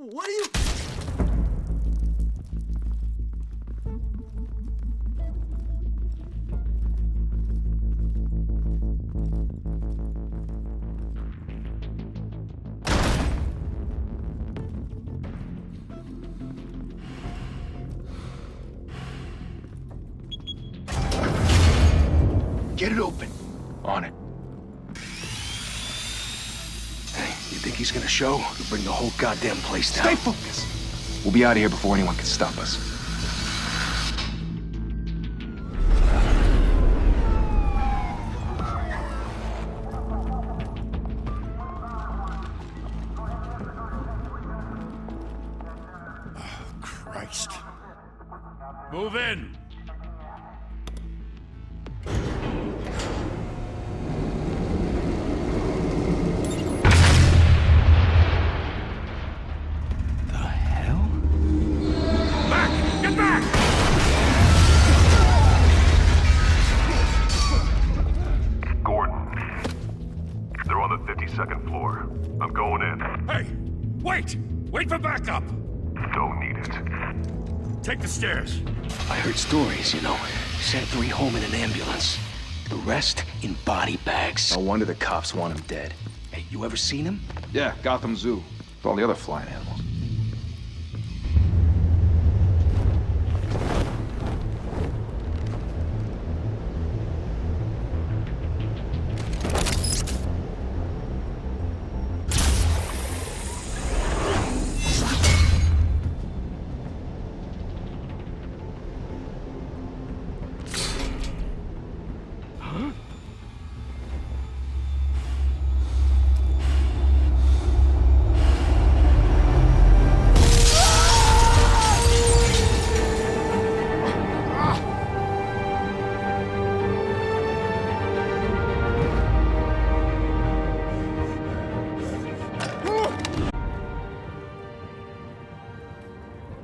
What are you... Get it open. On it. Hey, you think he's gonna show? He'll bring the whole goddamn place down. Stay focused. We'll be out of here before anyone can stop us. Christ. Move in! The hell? Back! Get back! Gordon. They're on the 52nd floor. I'm going in. Hey! Wait! Wait for backup! Don't need it. Take the stairs. I heard stories, you know. Sent 3 home in an ambulance. The rest in body bags. No wonder the cops want him dead. Hey, you ever seen him? Yeah, Gotham Zoo. With all the other flying animals.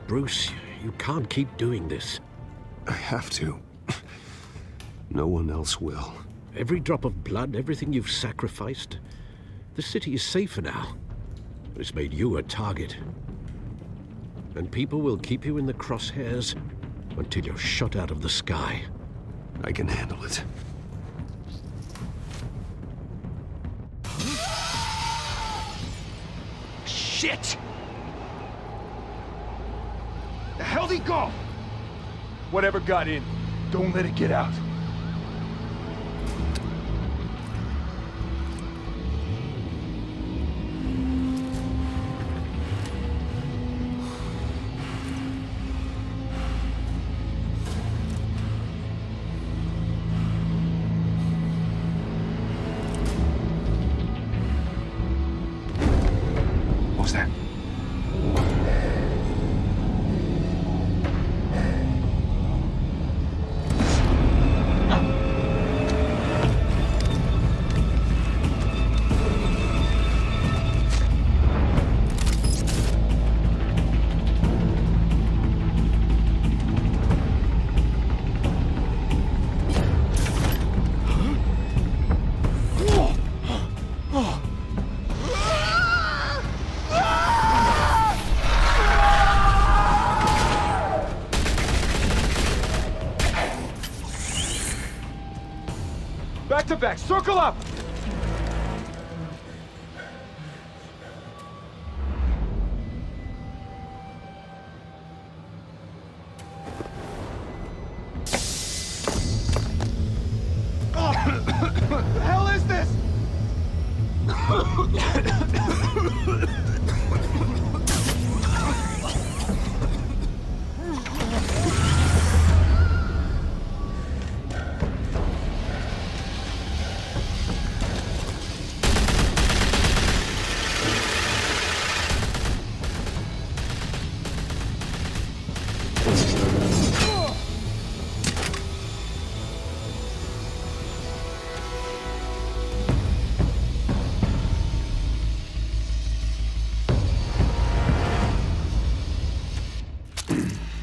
Bruce, you can't keep doing this. I have to. No one else will. Every drop of blood, everything you've sacrificed. The city is safer now. But it's made you a target. And people will keep you in the crosshairs until you're shot out of the sky. I can handle it. Shit! The hell'd he go? Whatever got in, don't let it get out. What was that? Back to back, circle up! What the hell is this?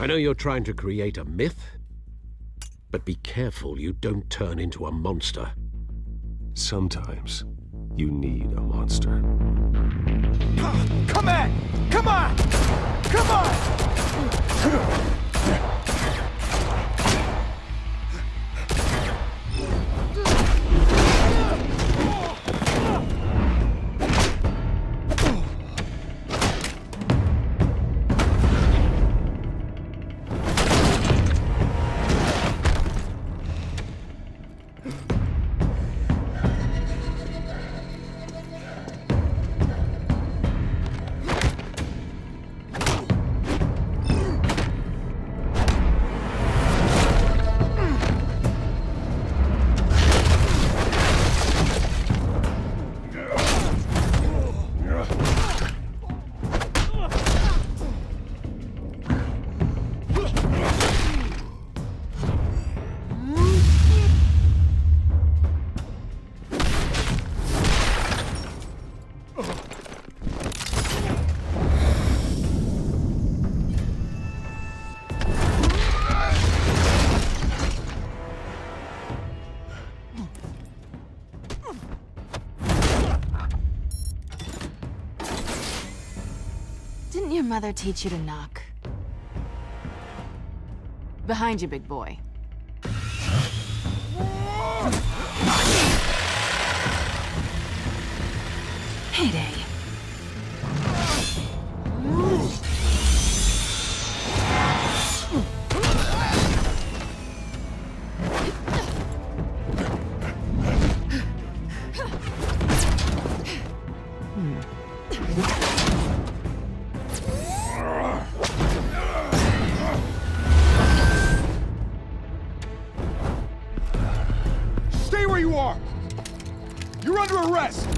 I know you're trying to create a myth, but be careful you don't turn into a monster. Sometimes you need a monster. Come at! Come on! Come on! Didn't your mother teach you to knock? Behind you, big boy. Heyday. Stay where you are! You're under arrest!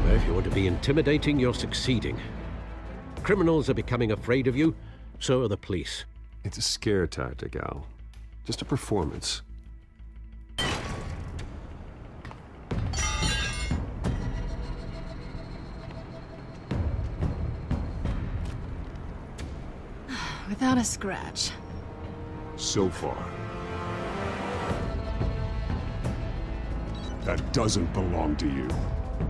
If you want to be intimidating, you're succeeding. Criminals are becoming afraid of you, so are the police. It's a scare tactic, Al. Just a performance. Without a scratch. So far. That doesn't belong to you.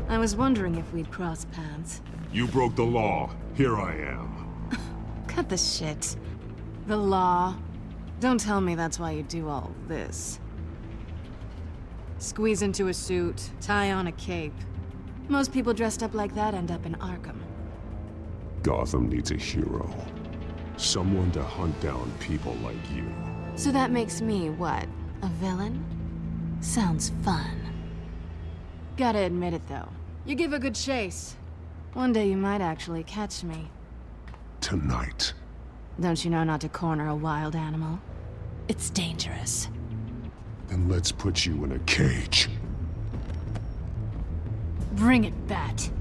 I was wondering if we'd cross paths. You broke the law. Here I am. Cut the shit. The law. Don't tell me that's why you do all this. Squeeze into a suit, tie on a cape. Most people dressed up like that end up in Arkham. Gotham needs a hero. Someone to hunt down people like you. So that makes me, what, a villain? Sounds fun. Gotta admit it, though. You give a good chase. One day you might actually catch me. Tonight. Don't you know not to corner a wild animal? It's dangerous. Then let's put you in a cage. Bring it, Bat.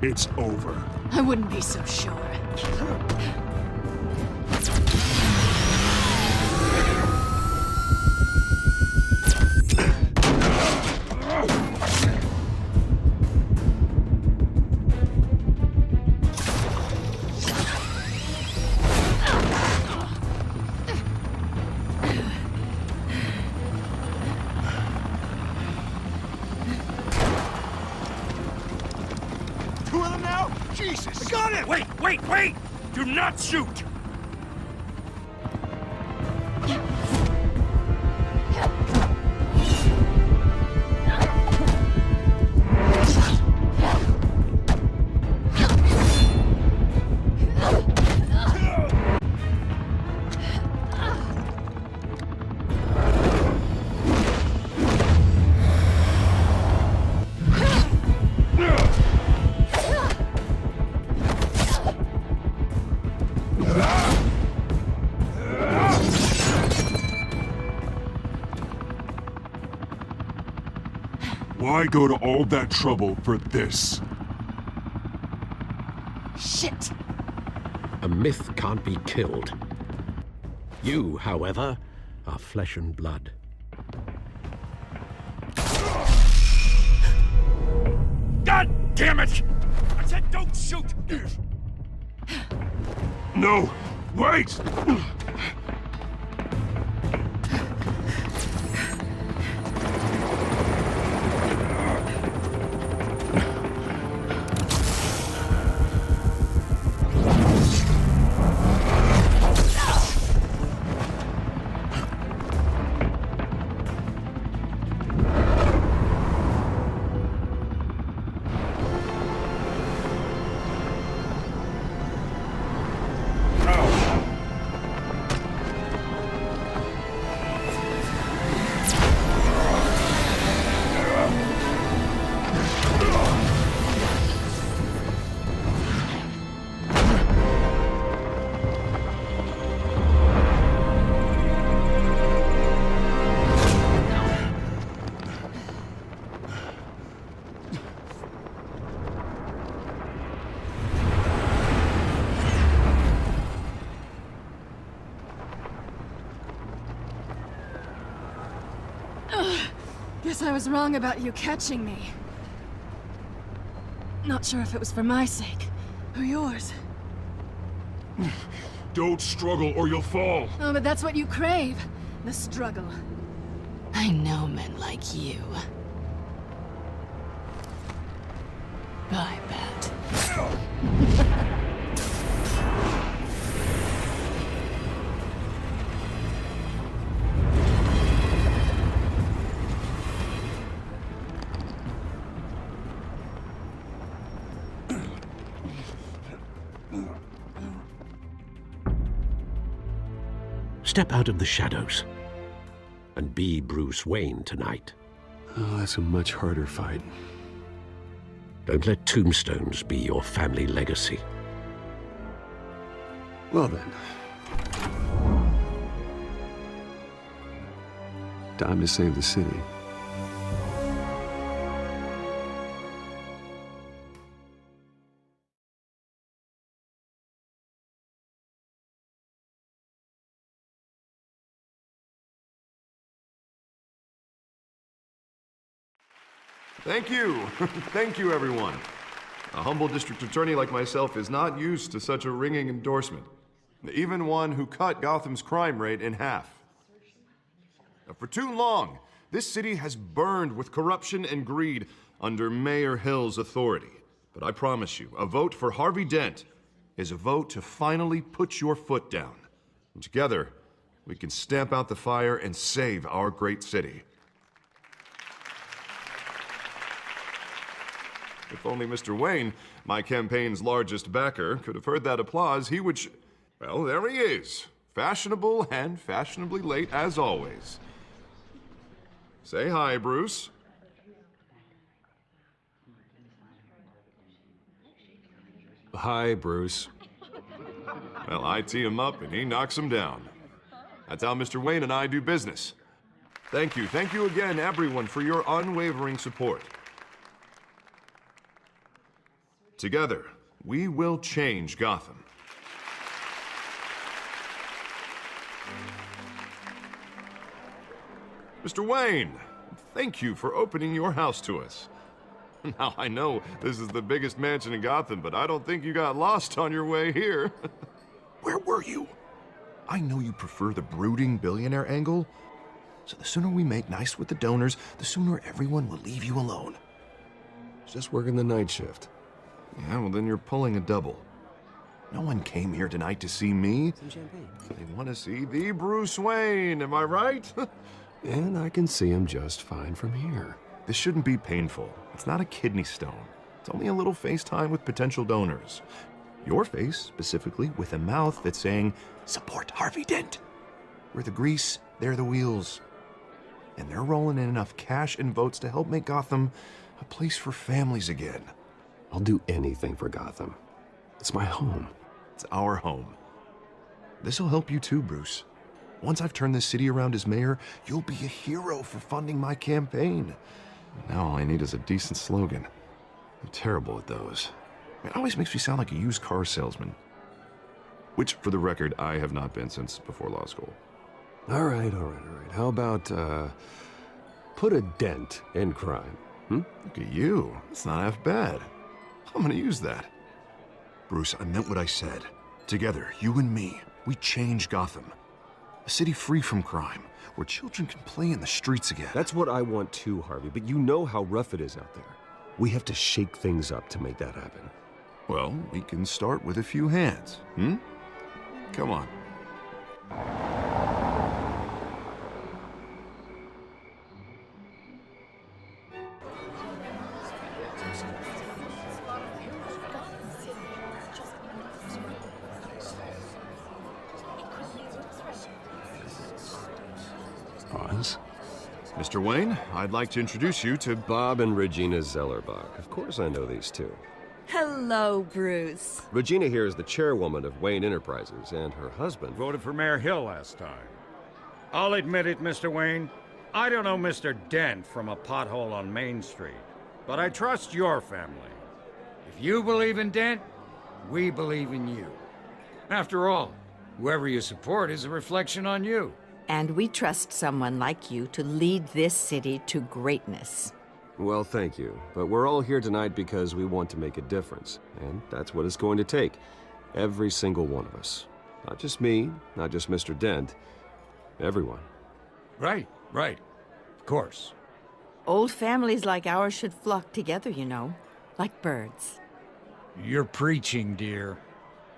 It's over. I wouldn't be so sure. Jesus! I got it! Wait! Do not shoot! Why go to all that trouble for this? Shit! A myth can't be killed. You, however, are flesh and blood. God damn it! I said don't shoot! No! Wait! Guess I was wrong about you catching me. Not sure if it was for my sake, or yours. Don't struggle or you'll fall! Oh, but that's what you crave. The struggle. I know men like you. I bet. Step out of the shadows and be Bruce Wayne tonight. Oh, that's a much harder fight. Don't let tombstones be your family legacy. Well then. Time to save the city. Thank you. Thank you, everyone. A humble district attorney like myself is not used to such a ringing endorsement. Even one who cut Gotham's crime rate in half. For too long, this city has burned with corruption and greed under Mayor Hill's authority. But I promise you, a vote for Harvey Dent is a vote to finally put your foot down. And together, we can stamp out the fire and save our great city. If only Mr. Wayne, my campaign's largest backer, could have heard that applause, he would well, there he is. Fashionable and fashionably late as always. Say hi, Bruce. Hi, Bruce. Well, I tee him up and he knocks him down. That's how Mr. Wayne and I do business. Thank you again, everyone, for your unwavering support. Together, we will change Gotham. Mr. Wayne, thank you for opening your house to us. Now, I know this is the biggest mansion in Gotham, but I don't think you got lost on your way here. Where were you? I know you prefer the brooding billionaire angle, so the sooner we make nice with the donors, the sooner everyone will leave you alone. Just working the night shift. Yeah, well then you're pulling a double. No one came here tonight to see me. They want to see the Bruce Wayne, am I right? And I can see him just fine from here. This shouldn't be painful. It's not a kidney stone. It's only a little FaceTime with potential donors. Your face, specifically, with a mouth that's saying, support Harvey Dent. We're the grease, they're the wheels. And they're rolling in enough cash and votes to help make Gotham a place for families again. I'll do anything for Gotham. It's my home. It's our home. This'll help you too, Bruce. Once I've turned this city around as mayor, you'll be a hero for funding my campaign. Now all I need is a decent slogan. I'm terrible at those. It always makes me sound like a used car salesman. Which, for the record, I have not been since before law school. All right. How about, put a dent in crime? Look at you. It's not half bad. I'm gonna use that. Bruce, I meant what I said. Together, you and me, we change Gotham. A city free from crime, where children can play in the streets again. That's what I want too, Harvey, but you know how rough it is out there. We have to shake things up to make that happen. Well, we can start with a few hands, Come on. Oz? Mr. Wayne, I'd like to introduce you to Bob and Regina Zellerbach. Of course I know these two. Hello, Bruce. Regina here is the chairwoman of Wayne Enterprises, and her husband... Voted for Mayor Hill last time. I'll admit it, Mr. Wayne. I don't know Mr. Dent from a pothole on Main Street, but I trust your family. If you believe in Dent, we believe in you. After all, whoever you support is a reflection on you. And we trust someone like you to lead this city to greatness. Well, thank you. But we're all here tonight because we want to make a difference. And that's what it's going to take. Every single one of us. Not just me, not just Mr. Dent. Everyone. Right. Of course. Old families like ours should flock together, you know. Like birds. You're preaching, dear.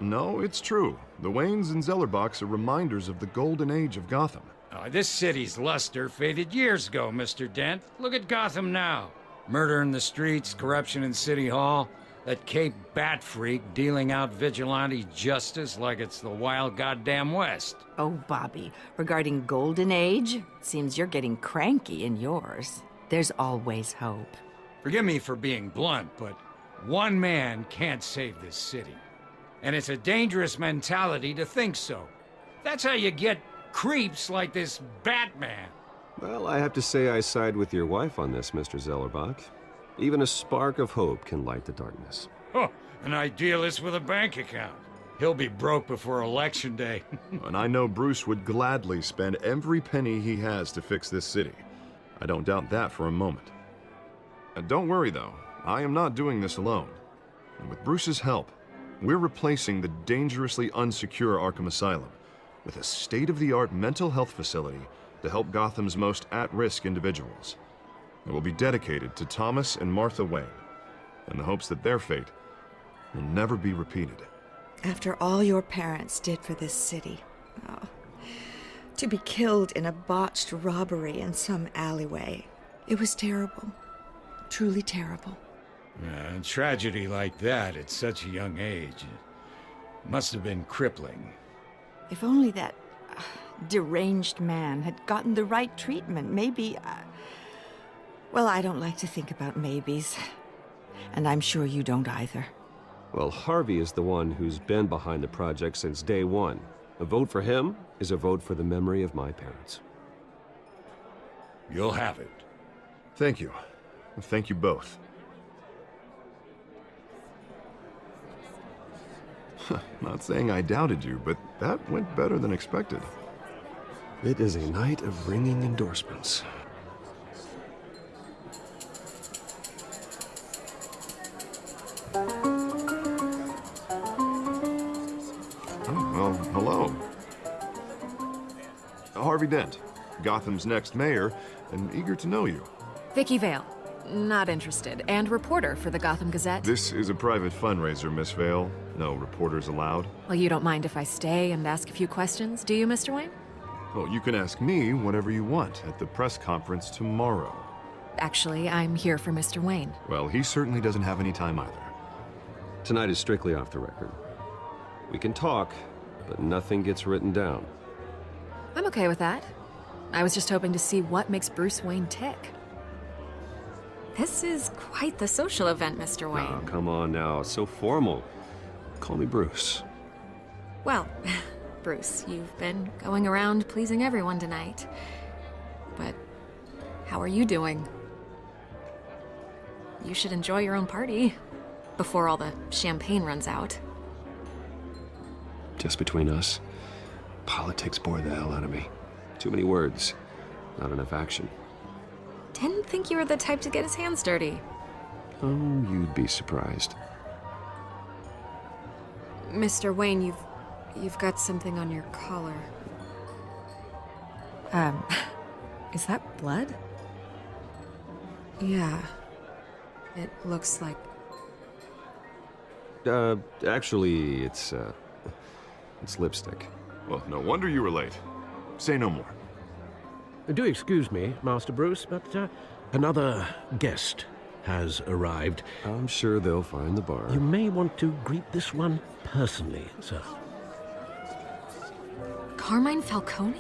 No, it's true. The Waynes and Zellerbachs are reminders of the golden age of Gotham. This city's luster faded years ago, Mr. Dent. Look at Gotham now. Murder in the streets, corruption in City Hall, that Cape Bat freak dealing out vigilante justice like it's the wild goddamn West. Oh, Bobby, regarding Golden Age, it seems you're getting cranky in yours. There's always hope. Forgive me for being blunt, but one man can't save this city. And it's a dangerous mentality to think so. That's how you get creeps like this Batman. Well, I have to say I side with your wife on this, Mr. Zellerbach. Even a spark of hope can light the darkness. Oh, an idealist with a bank account. He'll be broke before Election Day. And I know Bruce would gladly spend every penny he has to fix this city. I don't doubt that for a moment. Don't worry, though. I am not doing this alone. And with Bruce's help, we're replacing the dangerously unsecure Arkham Asylum with a state-of-the-art mental health facility to help Gotham's most at-risk individuals. It will be dedicated to Thomas and Martha Wayne, in the hopes that their fate will never be repeated. After all your parents did for this city, to be killed in a botched robbery in some alleyway, it was terrible. Truly terrible. A tragedy like that at such a young age must have been crippling. If only that deranged man had gotten the right treatment, maybe... Well, I don't like to think about maybes. And I'm sure you don't either. Well, Harvey is the one who's been behind the project since day one. A vote for him is a vote for the memory of my parents. You'll have it. Thank you. Thank you both. Not saying I doubted you, but that went better than expected. It is a night of ringing endorsements. Well, hello. Harvey Dent, Gotham's next mayor, and eager to know you. Vicky Vale. Not interested. And reporter for the Gotham Gazette. This is a private fundraiser, Miss Vale. No reporters allowed. Well, you don't mind if I stay and ask a few questions, do you, Mr. Wayne? Well, you can ask me whatever you want at the press conference tomorrow. Actually, I'm here for Mr. Wayne. Well, he certainly doesn't have any time either. Tonight is strictly off the record. We can talk, but nothing gets written down. I'm okay with that. I was just hoping to see what makes Bruce Wayne tick. This is quite the social event, Mr. Wayne. Oh, come on now. It's so formal. Call me Bruce. Well, Bruce, you've been going around pleasing everyone tonight. But how are you doing? You should enjoy your own party before all the champagne runs out. Just between us, politics bore the hell out of me. Too many words, not enough action. Didn't think you were the type to get his hands dirty. Oh, you'd be surprised. Mr. Wayne, you've got something on your collar. Is that blood? Yeah. It looks like... Actually, it's lipstick. Well, no wonder you were late. Say no more. Do excuse me, Master Bruce, but another guest has arrived. I'm sure they'll find the bar. You may want to greet this one personally, sir. Carmine Falcone?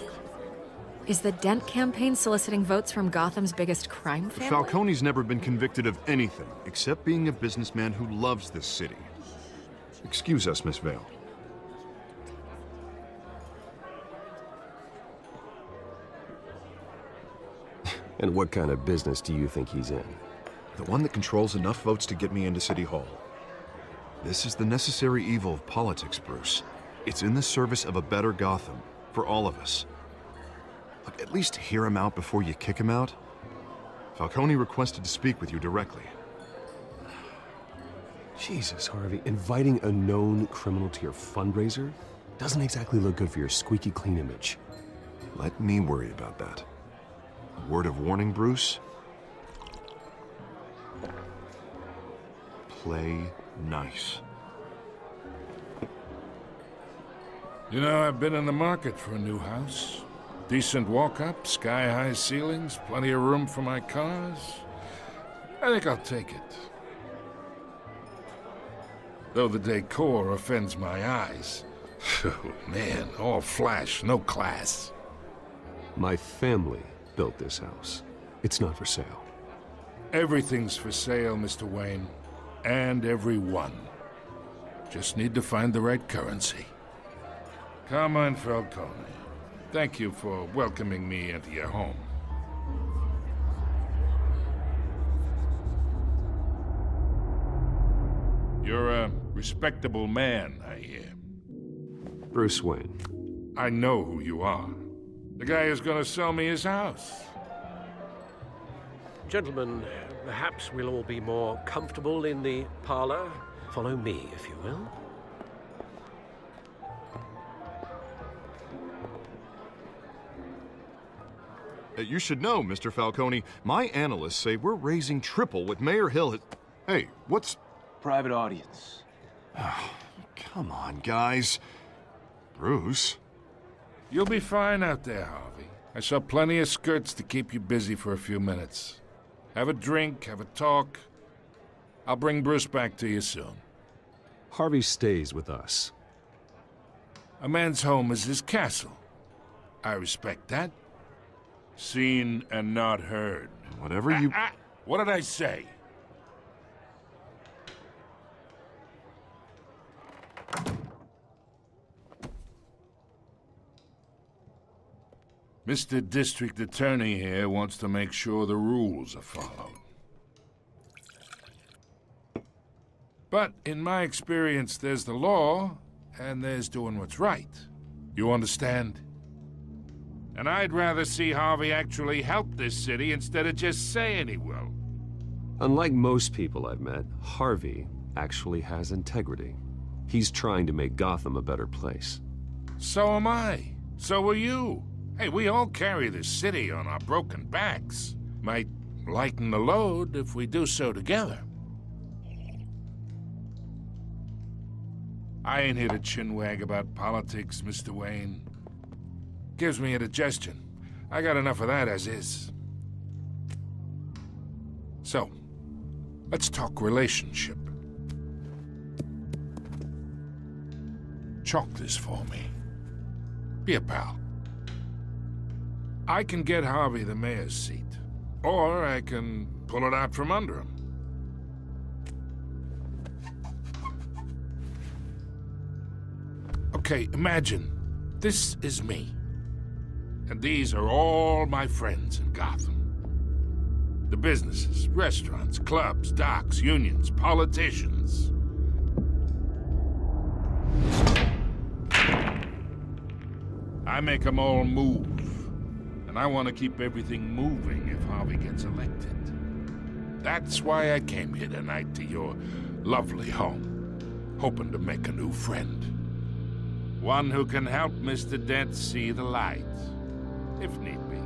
Is the Dent campaign soliciting votes from Gotham's biggest crime family? Falcone's never been convicted of anything except being a businessman who loves this city. Excuse us, Miss Vale. And what kind of business do you think he's in? The one that controls enough votes to get me into City Hall. This is the necessary evil of politics, Bruce. It's in the service of a better Gotham, for all of us. Look, at least hear him out before you kick him out. Falcone requested to speak with you directly. Jesus, Harvey, inviting a known criminal to your fundraiser doesn't exactly look good for your squeaky clean image. Let me worry about that. Word of warning, Bruce? Play nice. You know, I've been in the market for a new house. Decent walk-up, sky-high ceilings, plenty of room for my cars. I think I'll take it. Though the decor offends my eyes. Oh, man, all flash, no class. My family built this house. It's not for sale. Everything's for sale, Mr. Wayne. And everyone. Just need to find the right currency. Carmine Falcone, thank you for welcoming me into your home. You're a respectable man, I hear. Bruce Wayne. I know who you are. The guy who's gonna sell me his house. Gentlemen, perhaps we'll all be more comfortable in the parlor. Follow me, if you will. You should know, Mr. Falcone, my analysts say we're raising triple what Mayor Hill has... Hey, what's... Private audience. Oh, come on, guys. Bruce? You'll be fine out there, Harvey. I saw plenty of skirts to keep you busy for a few minutes. Have a drink, have a talk. I'll bring Bruce back to you soon. Harvey stays with us. A man's home is his castle. I respect that. Seen and not heard. Whatever you... What did I say? Mr. District Attorney here wants to make sure the rules are followed. But in my experience, there's the law, and there's doing what's right. You understand? And I'd rather see Harvey actually help this city instead of just saying he will. Unlike most people I've met, Harvey actually has integrity. He's trying to make Gotham a better place. So am I. So are you. Hey, we all carry this city on our broken backs. Might lighten the load if we do so together. I ain't here to chinwag about politics, Mr. Wayne. Gives me indigestion. I got enough of that as is. So, let's talk relationship. Chalk this for me. Be a pal. I can get Harvey the mayor's seat, or I can pull it out from under him. Okay, imagine this is me, and these are all my friends in Gotham. The businesses, restaurants, clubs, docks, unions, politicians. I make them all move. And I want to keep everything moving if Harvey gets elected. That's why I came here tonight to your lovely home, hoping to make a new friend. One who can help Mr. Dent see the light, if need be.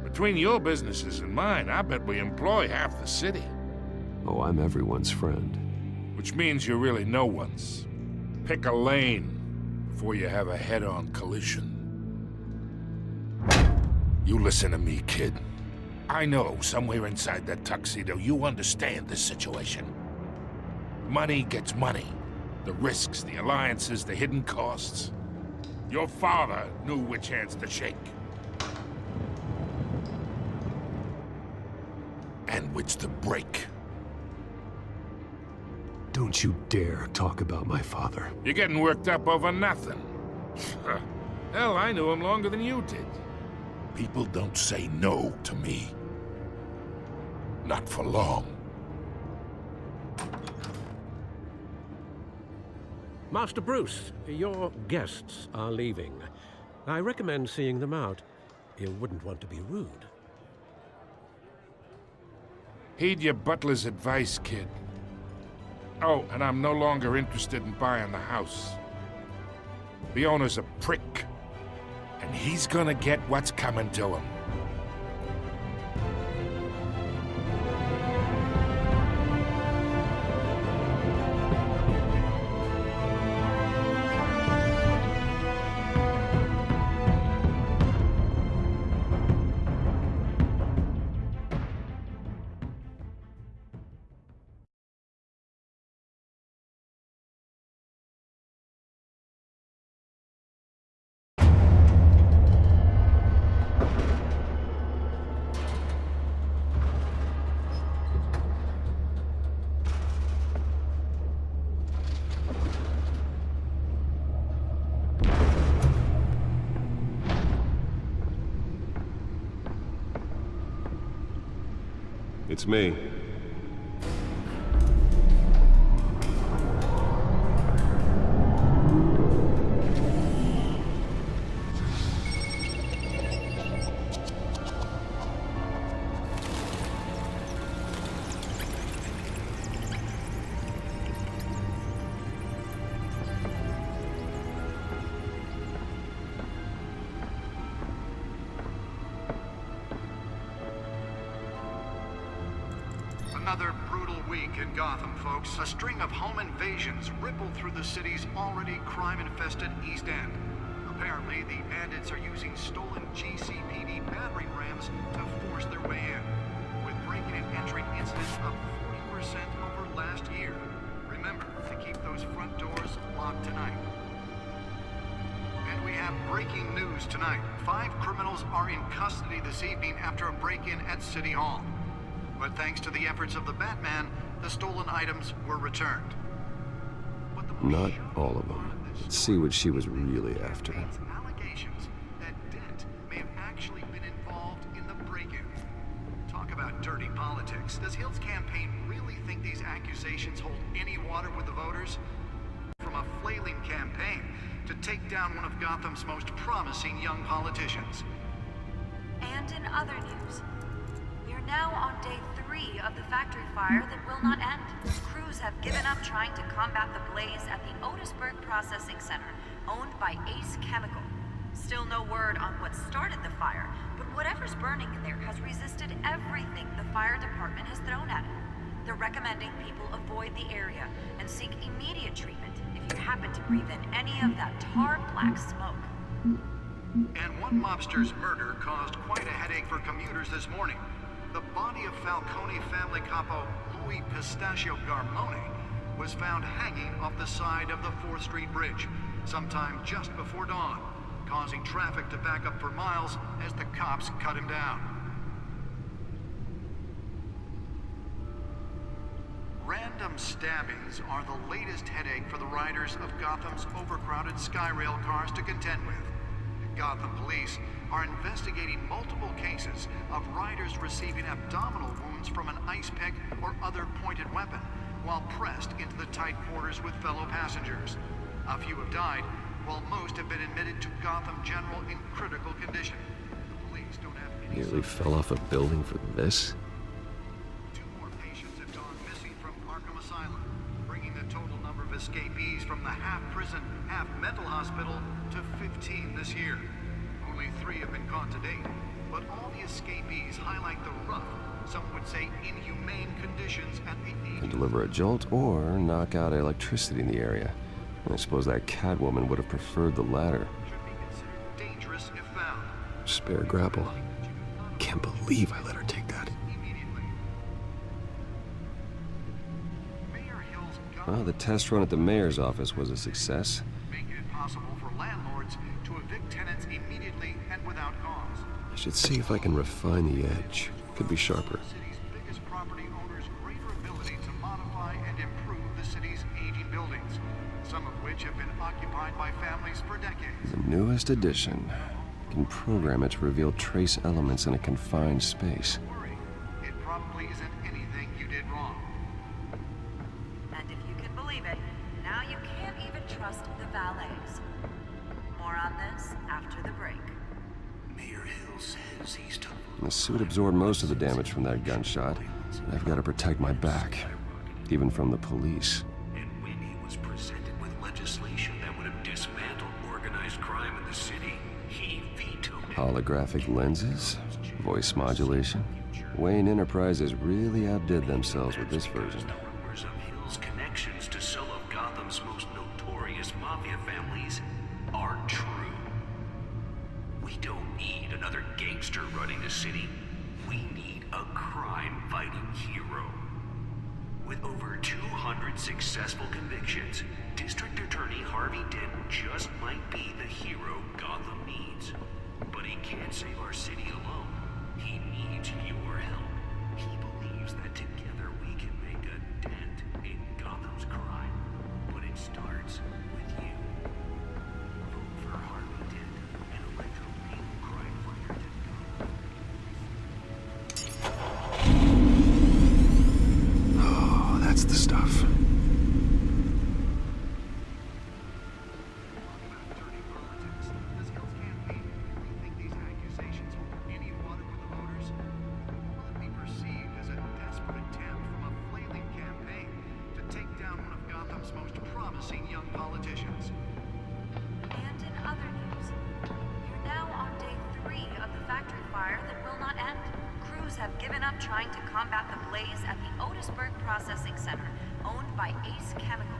Between your businesses and mine, I bet we employ half the city. Oh, I'm everyone's friend. Which means you're really no one's. Pick a lane before you have a head-on collision. You listen to me, kid. I know somewhere inside that tuxedo you understand this situation. Money gets money. The risks, the alliances, the hidden costs. Your father knew which hands to shake. And which to break. Don't you dare talk about my father. You're getting worked up over nothing. Hell, I knew him longer than you did. People don't say no to me. Not for long. Master Bruce, your guests are leaving. I recommend seeing them out. You wouldn't want to be rude. Heed your butler's advice, kid. Oh, and I'm no longer interested in buying the house. The owner's a prick. And he's gonna get what's coming to him. It's me. Another brutal week in Gotham, folks. A string of home invasions rippled through the city's already crime-infested East End. Apparently, the bandits are using stolen GCPD battering rams to force their way in, with breaking and entering incidents up 40% over last year. Remember to keep those front doors locked tonight. And we have breaking news tonight. 5 criminals are in custody this evening after a break-in at City Hall. But thanks to the efforts of the Batman, the stolen items were returned. Not all of them. Let's see what she was really after. Allegations that Dent may have actually been involved in the break-in. Talk about dirty politics. Does Hill's campaign really think these accusations hold any water with the voters? From a flailing campaign to take down one of Gotham's most promising young politicians. And in other news, we're now on day 3 of the factory fire that will not end. Crews have given up trying to combat the blaze at the Otisburg Processing Center, owned by Ace Chemical. Still no word on what started the fire, but whatever's burning in there has resisted everything the fire department has thrown at it. They're recommending people avoid the area and seek immediate treatment if you happen to breathe in any of that tar black smoke. And one mobster's murder caused quite a headache for commuters this morning. The body of Falcone family capo Louis Pistachio Garmone was found hanging off the side of the 4th Street Bridge sometime just before dawn, causing traffic to back up for miles as the cops cut him down. Random stabbings are the latest headache for the riders of Gotham's overcrowded Skyrail cars to contend with. Gotham police are investigating multiple cases of riders receiving abdominal wounds from an ice pick or other pointed weapon while pressed into the tight quarters with fellow passengers. A few have died, while most have been admitted to Gotham General in critical condition. The police don't have any... Nearly fell off a building for this? 2 more patients have gone missing from Arkham Asylum, bringing the total number of escapees from the half-prison, half-mental hospital to 15 this year. Only 3 have been caught to date, but all the escapees highlight the rough, some would say inhumane conditions at the age... And deliver a jolt or knock out electricity in the area. I suppose that Catwoman would have preferred the latter. Should be considered dangerous if found. Spare grapple. Can't believe I let her take that. Immediately. Mayor Hill's Well, the test run at the mayor's office was a success. making it possible for landlords to evict tenants immediately and without cause. I should see if I can refine the edge. Could be sharper. The city's biggest property owners' greater ability to modify and improve the city's aging buildings, some of which have been occupied by families for decades. The newest addition. Can program it to reveal trace elements in a confined space. Don't worry, it probably isn't anything you did wrong. And if you can believe it, now you can't even trust the valets. More on this after the break. Mayor Hill says he's tough. The suit absorbed most of the damage from that gunshot. I've got to protect my back, even from the police. And when he was presented with legislation that would have dismantled organized crime in the city, he vetoed it. Holographic lenses? Voice modulation? Wayne Enterprises really outdid themselves with this version. The rumors of Hill's connections to some of Gotham's most notorious mafia families are true. We don't need another gangster running the city. We need a crime-fighting hero. With over 200 successful convictions, District Attorney Harvey Dent just might be the hero Gotham needs. But he can't save our city alone. He needs your help. He believes that together we can make a dent in Gotham's crime. But it starts with you. Vote for Harvey Dent and elect a real crime fighter to Gotham. Oh, that's the stuff. Dirty politics. Does Hill's campaign really think these accusations hold any water with the voters? Will it be perceived as a desperate attempt from a flailing campaign to take down one of Gotham's most promising young politicians? And in other news, you're now on day 3 of the factory fire that will not end. Crews have given up trying to combat the blaze at the Otisburg Processing Center, owned by Ace Chemical.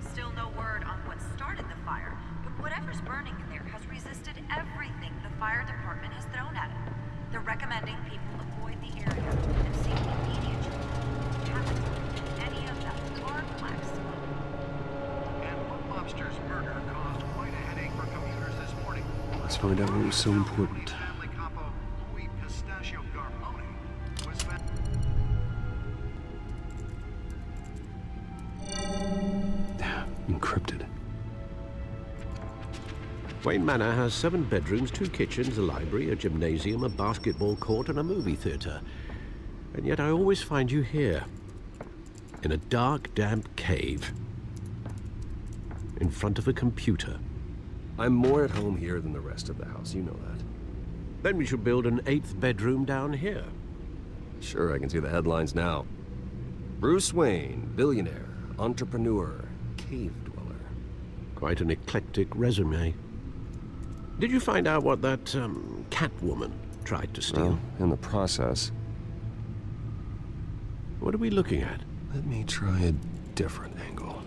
Still no word on what started the fire, but whatever's burning in there has resisted everything the fire department has thrown at it. They're recommending people avoid the area and seek immediate treatment. Happen to breathe in any of that tar black smoke. And one mobster's murder caused quite a headache for commuters this morning. Let's find out what was so important. Family capo Louis Pistachio Garmone was found. Encrypted. Wayne Manor has 7 bedrooms, 2 kitchens, a library, a gymnasium, a basketball court, and a movie theater. And yet I always find you here, in a dark, damp cave, in front of a computer. I'm more at home here than the rest of the house, you know that. Then we should build an 8th bedroom down here. Sure, I can see the headlines now. Bruce Wayne, billionaire, entrepreneur, cave dweller. Quite an eclectic resume. Did you find out what that, Catwoman tried to steal. Well, in the process. What are we looking at? Let me try a different angle.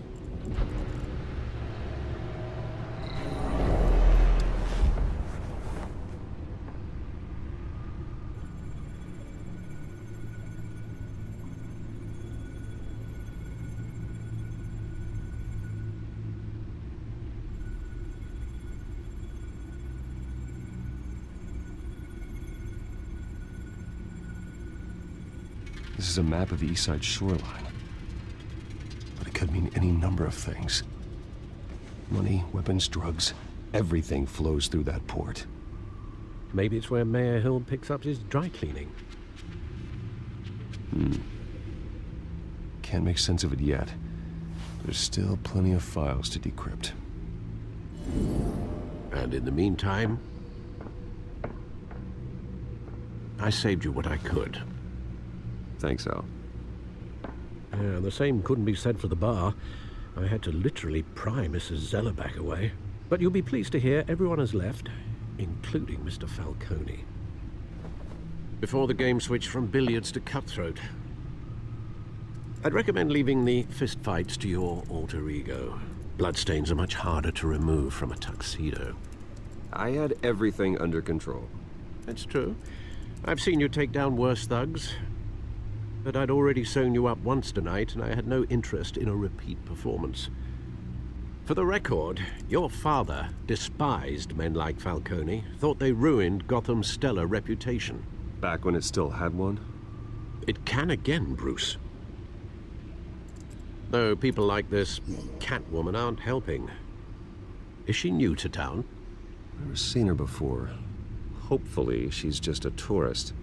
This is a map of the east side shoreline. But it could mean any number of things. Money, weapons, drugs, everything flows through that port. Maybe it's where Mayor Hill picks up his dry cleaning. Can't make sense of it yet. There's still plenty of files to decrypt. And in the meantime, I saved you what I could. Thanks, Al. Yeah, the same couldn't be said for the bar. I had to literally pry Mrs. Zellerback away. But you'll be pleased to hear everyone has left, including Mr. Falcone. Before the game switched from billiards to cutthroat. I'd recommend leaving the fistfights to your alter ego. Bloodstains are much harder to remove from a tuxedo. I had everything under control. That's true. I've seen you take down worse thugs. But I'd already sewn you up once tonight, and I had no interest in a repeat performance. For the record, your father despised men like Falcone, thought they ruined Gotham's stellar reputation. Back when it still had one? It can again, Bruce. Though people like this Catwoman aren't helping. Is she new to town? Never seen her before. Hopefully, she's just a tourist.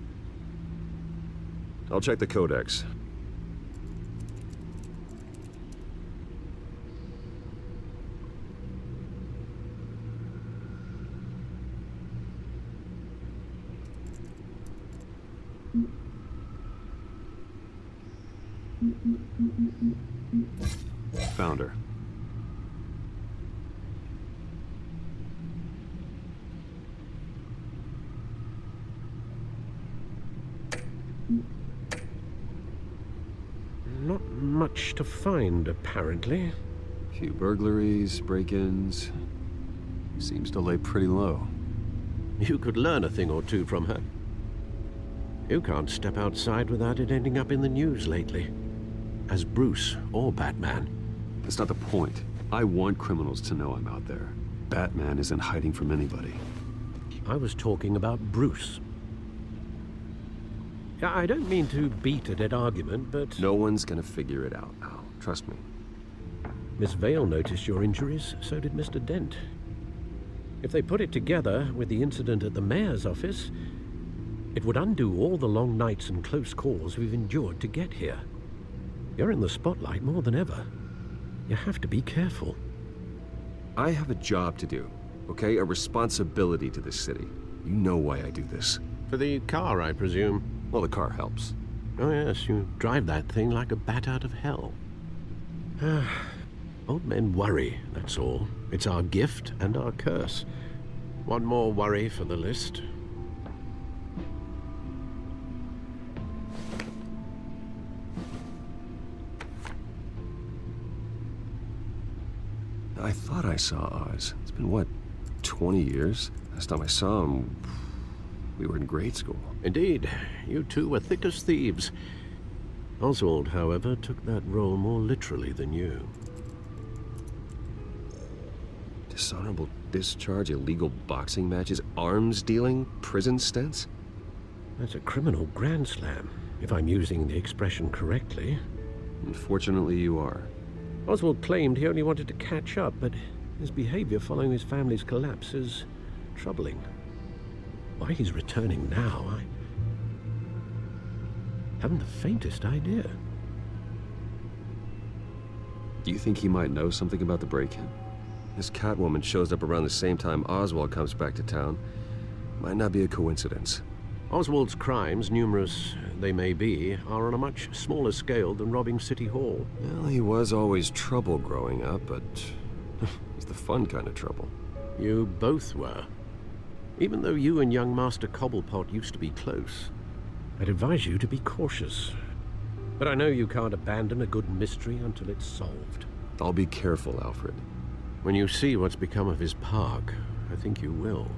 I'll check the codex. Found her. Not much to find, apparently. Few burglaries, break-ins. Seems to lay pretty low. You could learn a thing or two from her. You can't step outside without it ending up in the news lately. As Bruce or Batman. That's not the point. I want criminals to know I'm out there. Batman isn't hiding from anybody. I was talking about Bruce. I don't mean to beat a dead argument, but... No one's gonna figure it out, Al. Trust me. Miss Vale noticed your injuries, so did Mr. Dent. If they put it together with the incident at the mayor's office, it would undo all the long nights and close calls we've endured to get here. You're in the spotlight more than ever. You have to be careful. I have a job to do, okay? A responsibility to this city. You know why I do this. For the car, I presume. Well, the car helps. Oh yes, you drive that thing like a bat out of hell. Old men worry, that's all. It's our gift and our curse. One more worry for the list. I thought I saw Oz. It's been, what, 20 years? Last time I saw him, we were in grade school. Indeed. You two were thick as thieves. Oswald, however, took that role more literally than you. Dishonorable discharge, illegal boxing matches, arms dealing, prison stints? That's a criminal grand slam, if I'm using the expression correctly. Unfortunately, you are. Oswald claimed he only wanted to catch up, but his behavior following his family's collapse is troubling. Why he's returning now, I haven't the faintest idea. Do you think he might know something about the break-in? This Catwoman shows up around the same time Oswald comes back to town. Might not be a coincidence. Oswald's crimes, numerous they may be, are on a much smaller scale than robbing City Hall. Well, he was always trouble growing up, but it's the fun kind of trouble. You both were. Even though you and young Master Cobblepot used to be close, I'd advise you to be cautious. But I know you can't abandon a good mystery until it's solved. I'll be careful, Alfred. When you see what's become of his park, I think you will.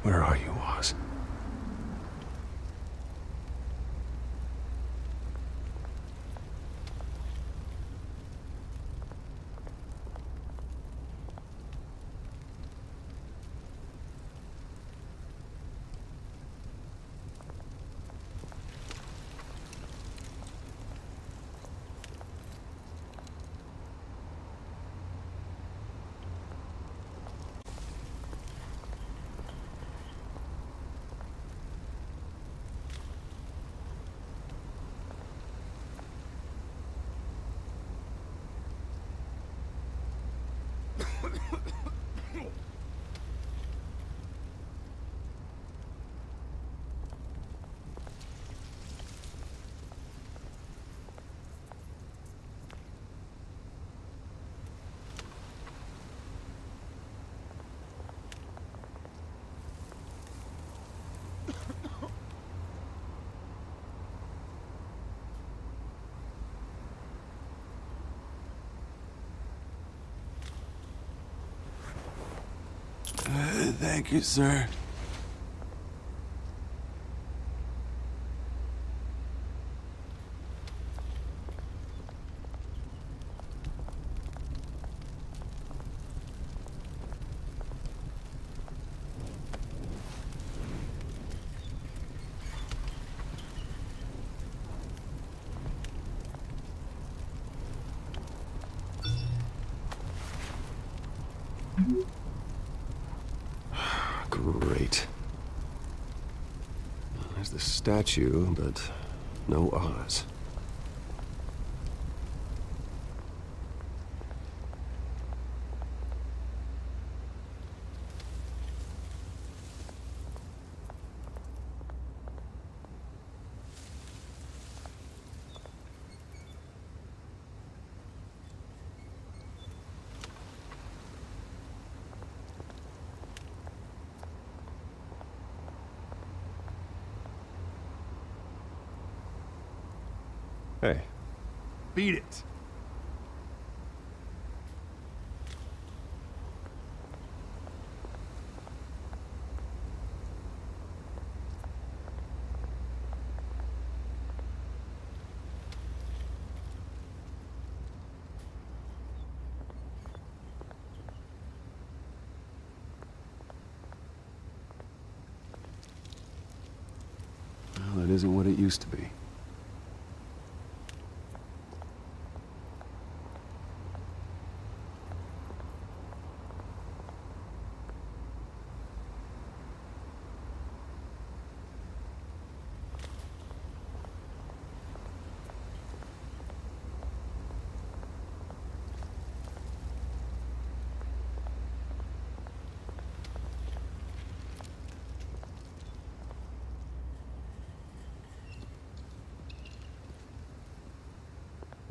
Where are you, Oz? Thank you, sir. Great. There's the statue, but no Oz. Hey. Beat it. Well, it isn't what it used to be.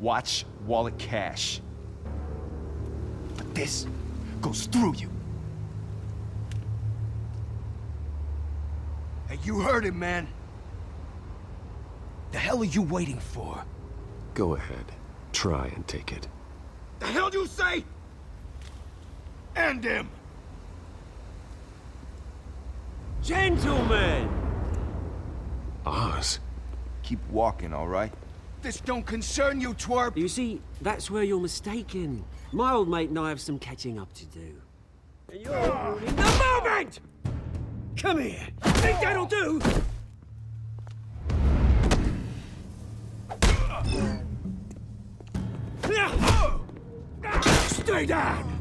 Watch wallet cash. But this goes through you. Hey, you heard it, man. The hell are you waiting for? Go ahead. Try and take it. The hell do you say? End him! Gentlemen! Oz. Keep walking, all right? This don't concern you, twerp! You see, that's where you're mistaken. My old mate and I have some catching up to do. And you're ruining the moment! Come here! Think that'll do? Stay down!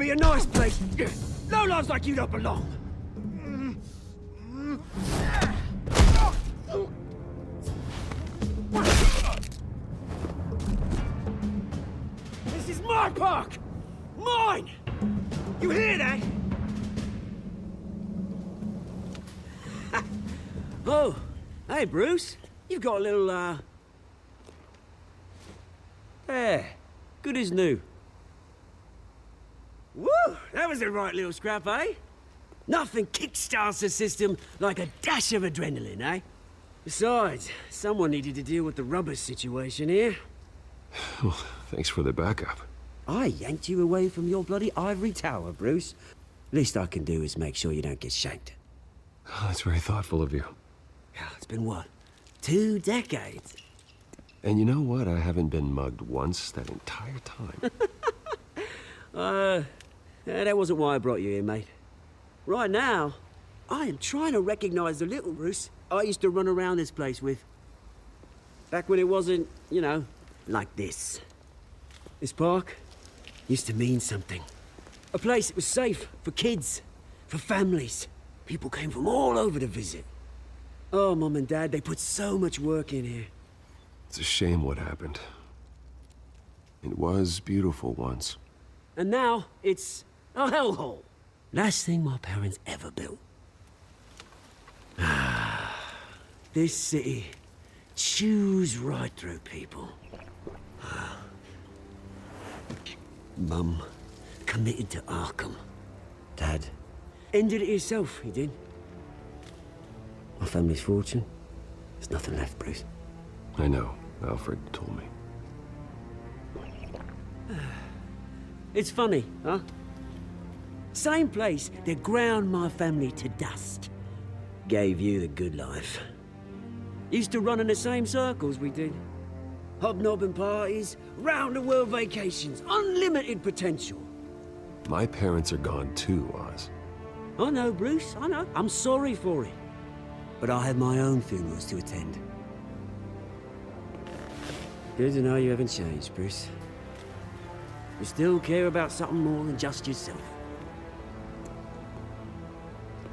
be a nice place. Lowlifes like you don't belong. This is my park! Mine! You hear that? Oh, hey, Bruce. You've got a little, There. Good as new. Woo! That was a right little scrap, eh? Nothing kickstarts the system like a dash of adrenaline, eh? Besides, someone needed to deal with the rubber situation here. Well, thanks for the backup. I yanked you away from your bloody ivory tower, Bruce. Least I can do is make sure you don't get shanked. Oh, that's very thoughtful of you. It's been what? 2 decades? And you know what? I haven't been mugged once that entire time. That wasn't why I brought you here, mate. Right now, I am trying to recognize the little Bruce I used to run around this place with. Back when it wasn't, you know, like this. This park used to mean something. A place that was safe for kids, for families. People came from all over to visit. Oh, Mum and Dad, they put so much work in here. It's a shame what happened. It was beautiful once. And now, it's a hellhole. Last thing my parents ever built. This city chews right through people. Mum committed to Arkham. Dad ended it himself, he did. My family's fortune, there's nothing left, Bruce. I know. Alfred told me. It's funny, huh? Same place that ground my family to dust. Gave you the good life. Used to run in the same circles we did. Hobnobbing parties, round-the-world vacations, unlimited potential. My parents are gone too, Oz. I know, Bruce, I know. I'm sorry for it. But I have my own funerals to attend. Good to know you haven't changed, Bruce. You still care about something more than just yourself.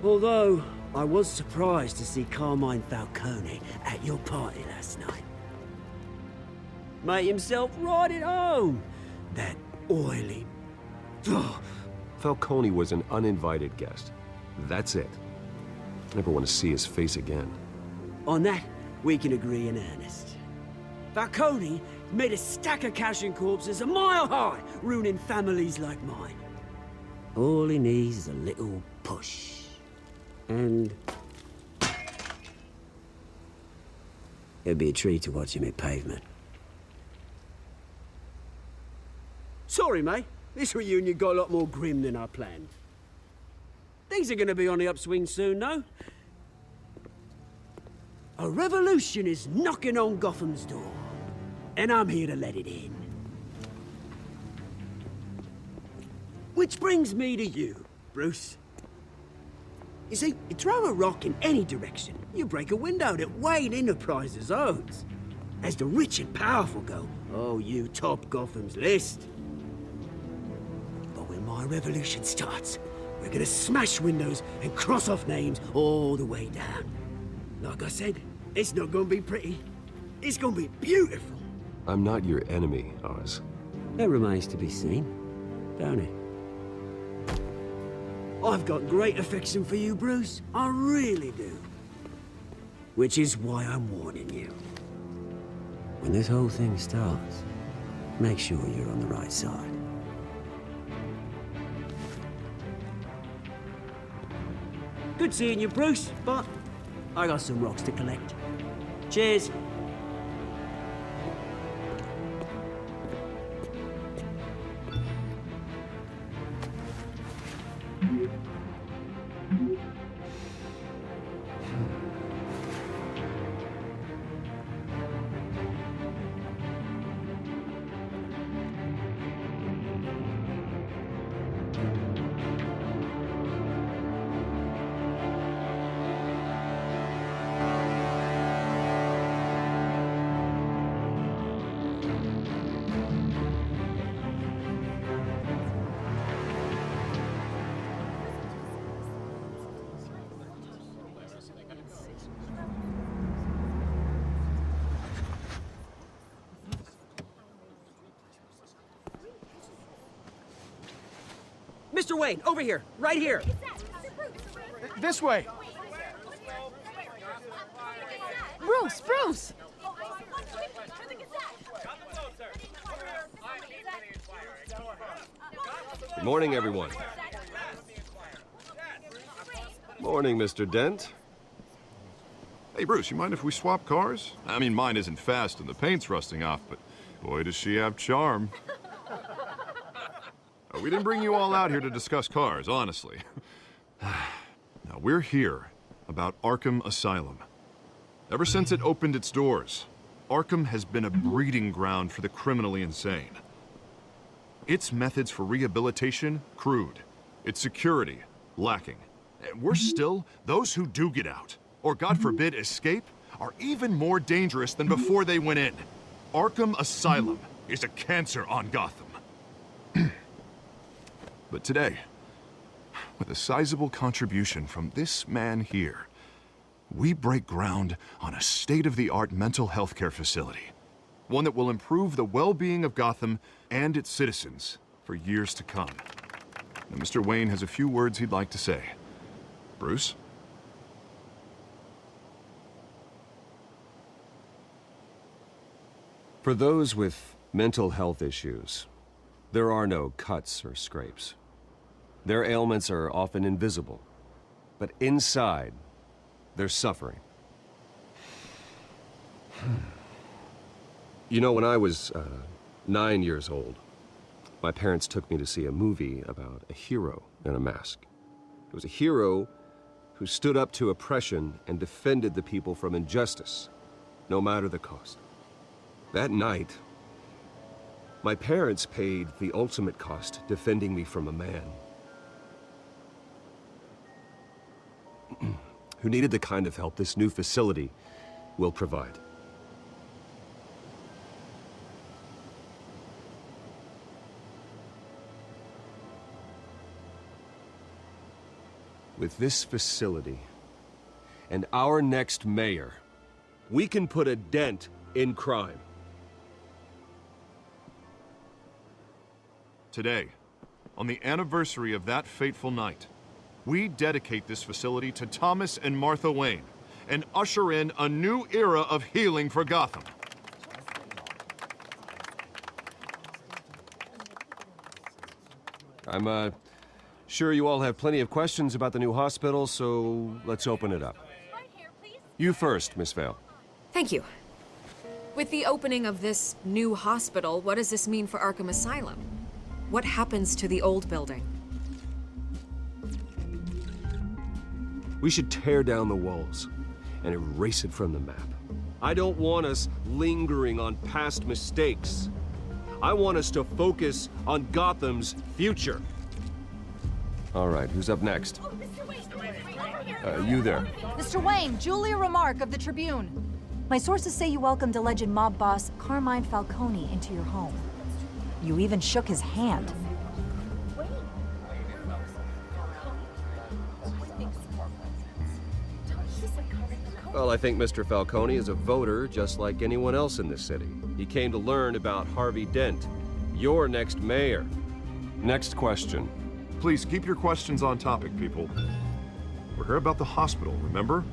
Although, I was surprised to see Carmine Falcone at your party last night. Made himself right at home. That oily... Falcone was an uninvited guest. That's it. Never want to see his face again. On that, we can agree in earnest. Falcone made a stack of cash and corpses a mile high, ruining families like mine. All he needs is a little push. And... it'd be a treat to watch him hit pavement. Sorry, mate. This reunion got a lot more grim than I planned. Things are gonna be on the upswing soon, no? A revolution is knocking on Gotham's door. And I'm here to let it in. Which brings me to you, Bruce. You see, you throw a rock in any direction, you break a window that Wayne Enterprises owns. As the rich and powerful go, oh, you top Gotham's list. But when my revolution starts, we're gonna smash windows and cross off names all the way down. Like I said, it's not gonna be pretty. It's gonna be beautiful. I'm not your enemy, Oz. That remains to be seen, don't it? I've got great affection for you, Bruce. I really do. Which is why I'm warning you. When this whole thing starts, make sure you're on the right side. Good seeing you, Bruce, but I got some rocks to collect. Cheers. Mr. Wayne, over here, right here. This way. Bruce! Good morning, everyone. Morning, Mr. Dent. Hey, Bruce, you mind if we swap cars? I mean, mine isn't fast and the paint's rusting off, but boy, does she have charm. We didn't bring you all out here to discuss cars, honestly. Now, we're here about Arkham Asylum. Ever since it opened its doors, Arkham has been a breeding ground for the criminally insane. Its methods for rehabilitation, crude. Its security, lacking. And worse still, those who do get out, or God forbid escape, are even more dangerous than before they went in. Arkham Asylum is a cancer on Gotham. But today, with a sizable contribution from this man here, we break ground on a state-of-the-art mental health care facility. One that will improve the well-being of Gotham and its citizens for years to come. Now, Mr. Wayne has a few words he'd like to say. Bruce? For those with mental health issues, there are no cuts or scrapes. Their ailments are often invisible, but inside, they're suffering. You know, when I was 9 years old, my parents took me to see a movie about a hero in a mask. It was a hero who stood up to oppression and defended the people from injustice, no matter the cost. That night, my parents paid the ultimate cost defending me from a man who needed the kind of help this new facility will provide. With this facility and our next mayor, we can put a dent in crime. Today, on the anniversary of that fateful night, we dedicate this facility to Thomas and Martha Wayne and usher in a new era of healing for Gotham. I'm sure you all have plenty of questions about the new hospital, so let's open it up. You first, Miss Vale. Thank you. With the opening of this new hospital, what does this mean for Arkham Asylum? What happens to the old building? We should tear down the walls and erase it from the map. I don't want us lingering on past mistakes. I want us to focus on Gotham's future. All right, who's up next? You there. Mr. Wayne, Julia Remark of the Tribune. My sources say you welcomed alleged mob boss Carmine Falcone into your home. You even shook his hand. Well, I think Mr. Falcone is a voter just like anyone else in this city. He came to learn about Harvey Dent, your next mayor. Next question. Please keep your questions on topic, people. We're here about the hospital, remember?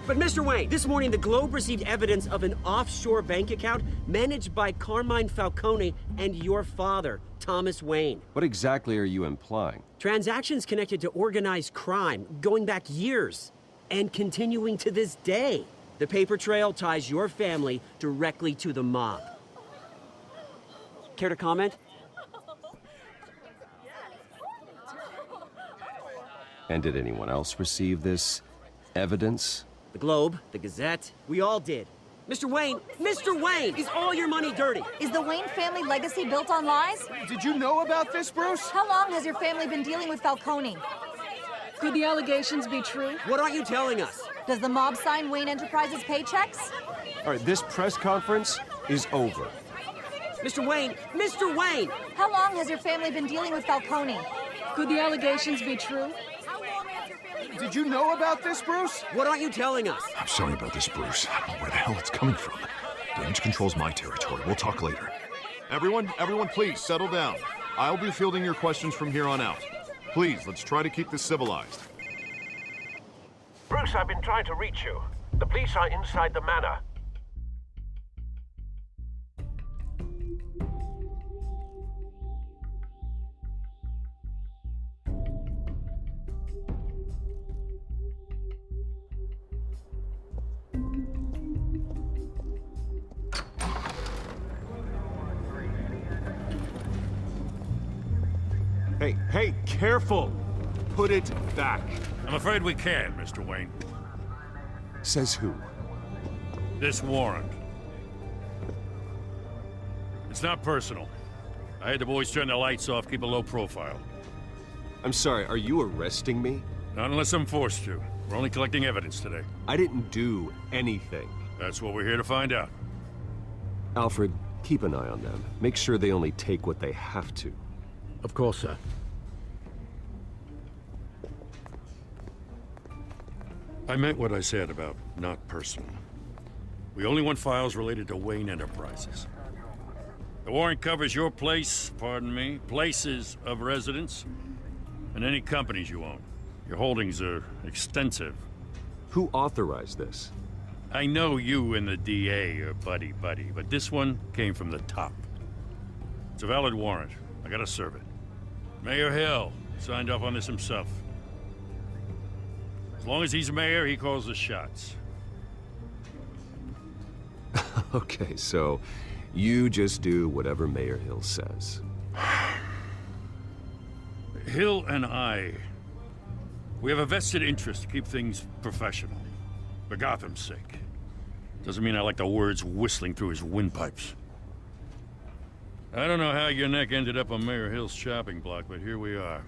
But Mr. Wayne, this morning the Globe received evidence of an offshore bank account managed by Carmine Falcone and your father, Thomas Wayne. What exactly are you implying? Transactions connected to organized crime going back years and continuing to this day. The paper trail ties your family directly to the mob. Care to comment? And did anyone else receive this evidence? The Globe, the Gazette, we all did. Mr. Wayne, is all your money dirty? Is the Wayne family legacy built on lies? Did you know about this, Bruce? How long has your family been dealing with Falcone? Could the allegations be true? What aren't you telling us? Does the mob sign Wayne Enterprises paychecks? All right, this press conference is over. Mr. Wayne! How long has your family been dealing with Falcone? Could the allegations be true? Did you know about this, Bruce? What aren't you telling us? I'm sorry about this, Bruce. I don't know where the hell it's coming from. Damage control's my territory. We'll talk later. Everyone, please settle down. I'll be fielding your questions from here on out. Please, let's try to keep this civilized. Bruce, I've been trying to reach you. The police are inside the manor. Hey, careful! Put it back. I'm afraid we can't, Mr. Wayne. Says who? This warrant. It's not personal. I had the boys turn the lights off, keep a low profile. I'm sorry, are you arresting me? Not unless I'm forced to. We're only collecting evidence today. I didn't do anything. That's what we're here to find out. Alfred, keep an eye on them. Make sure they only take what they have to. Of course, sir. I meant what I said about not personal. We only want files related to Wayne Enterprises. The warrant covers your place, pardon me, places of residence, and any companies you own. Your holdings are extensive. Who authorized this? I know you and the DA are buddy-buddy, but this one came from the top. It's a valid warrant. I gotta serve it. Mayor Hill signed off on this himself. As long as he's mayor, he calls the shots. Okay, so you just do whatever Mayor Hill says. Hill and I, we have a vested interest to keep things professional. For Gotham's sake. Doesn't mean I like the words whistling through his windpipes. I don't know how your neck ended up on Mayor Hill's chopping block, but here we are.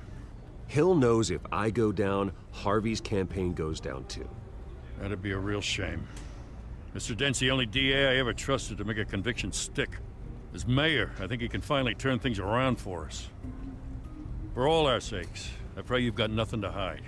Hill knows if I go down, Harvey's campaign goes down too. That'd be a real shame. Mr. Dent's the only DA I ever trusted to make a conviction stick. As mayor, I think he can finally turn things around for us. For all our sakes, I pray you've got nothing to hide.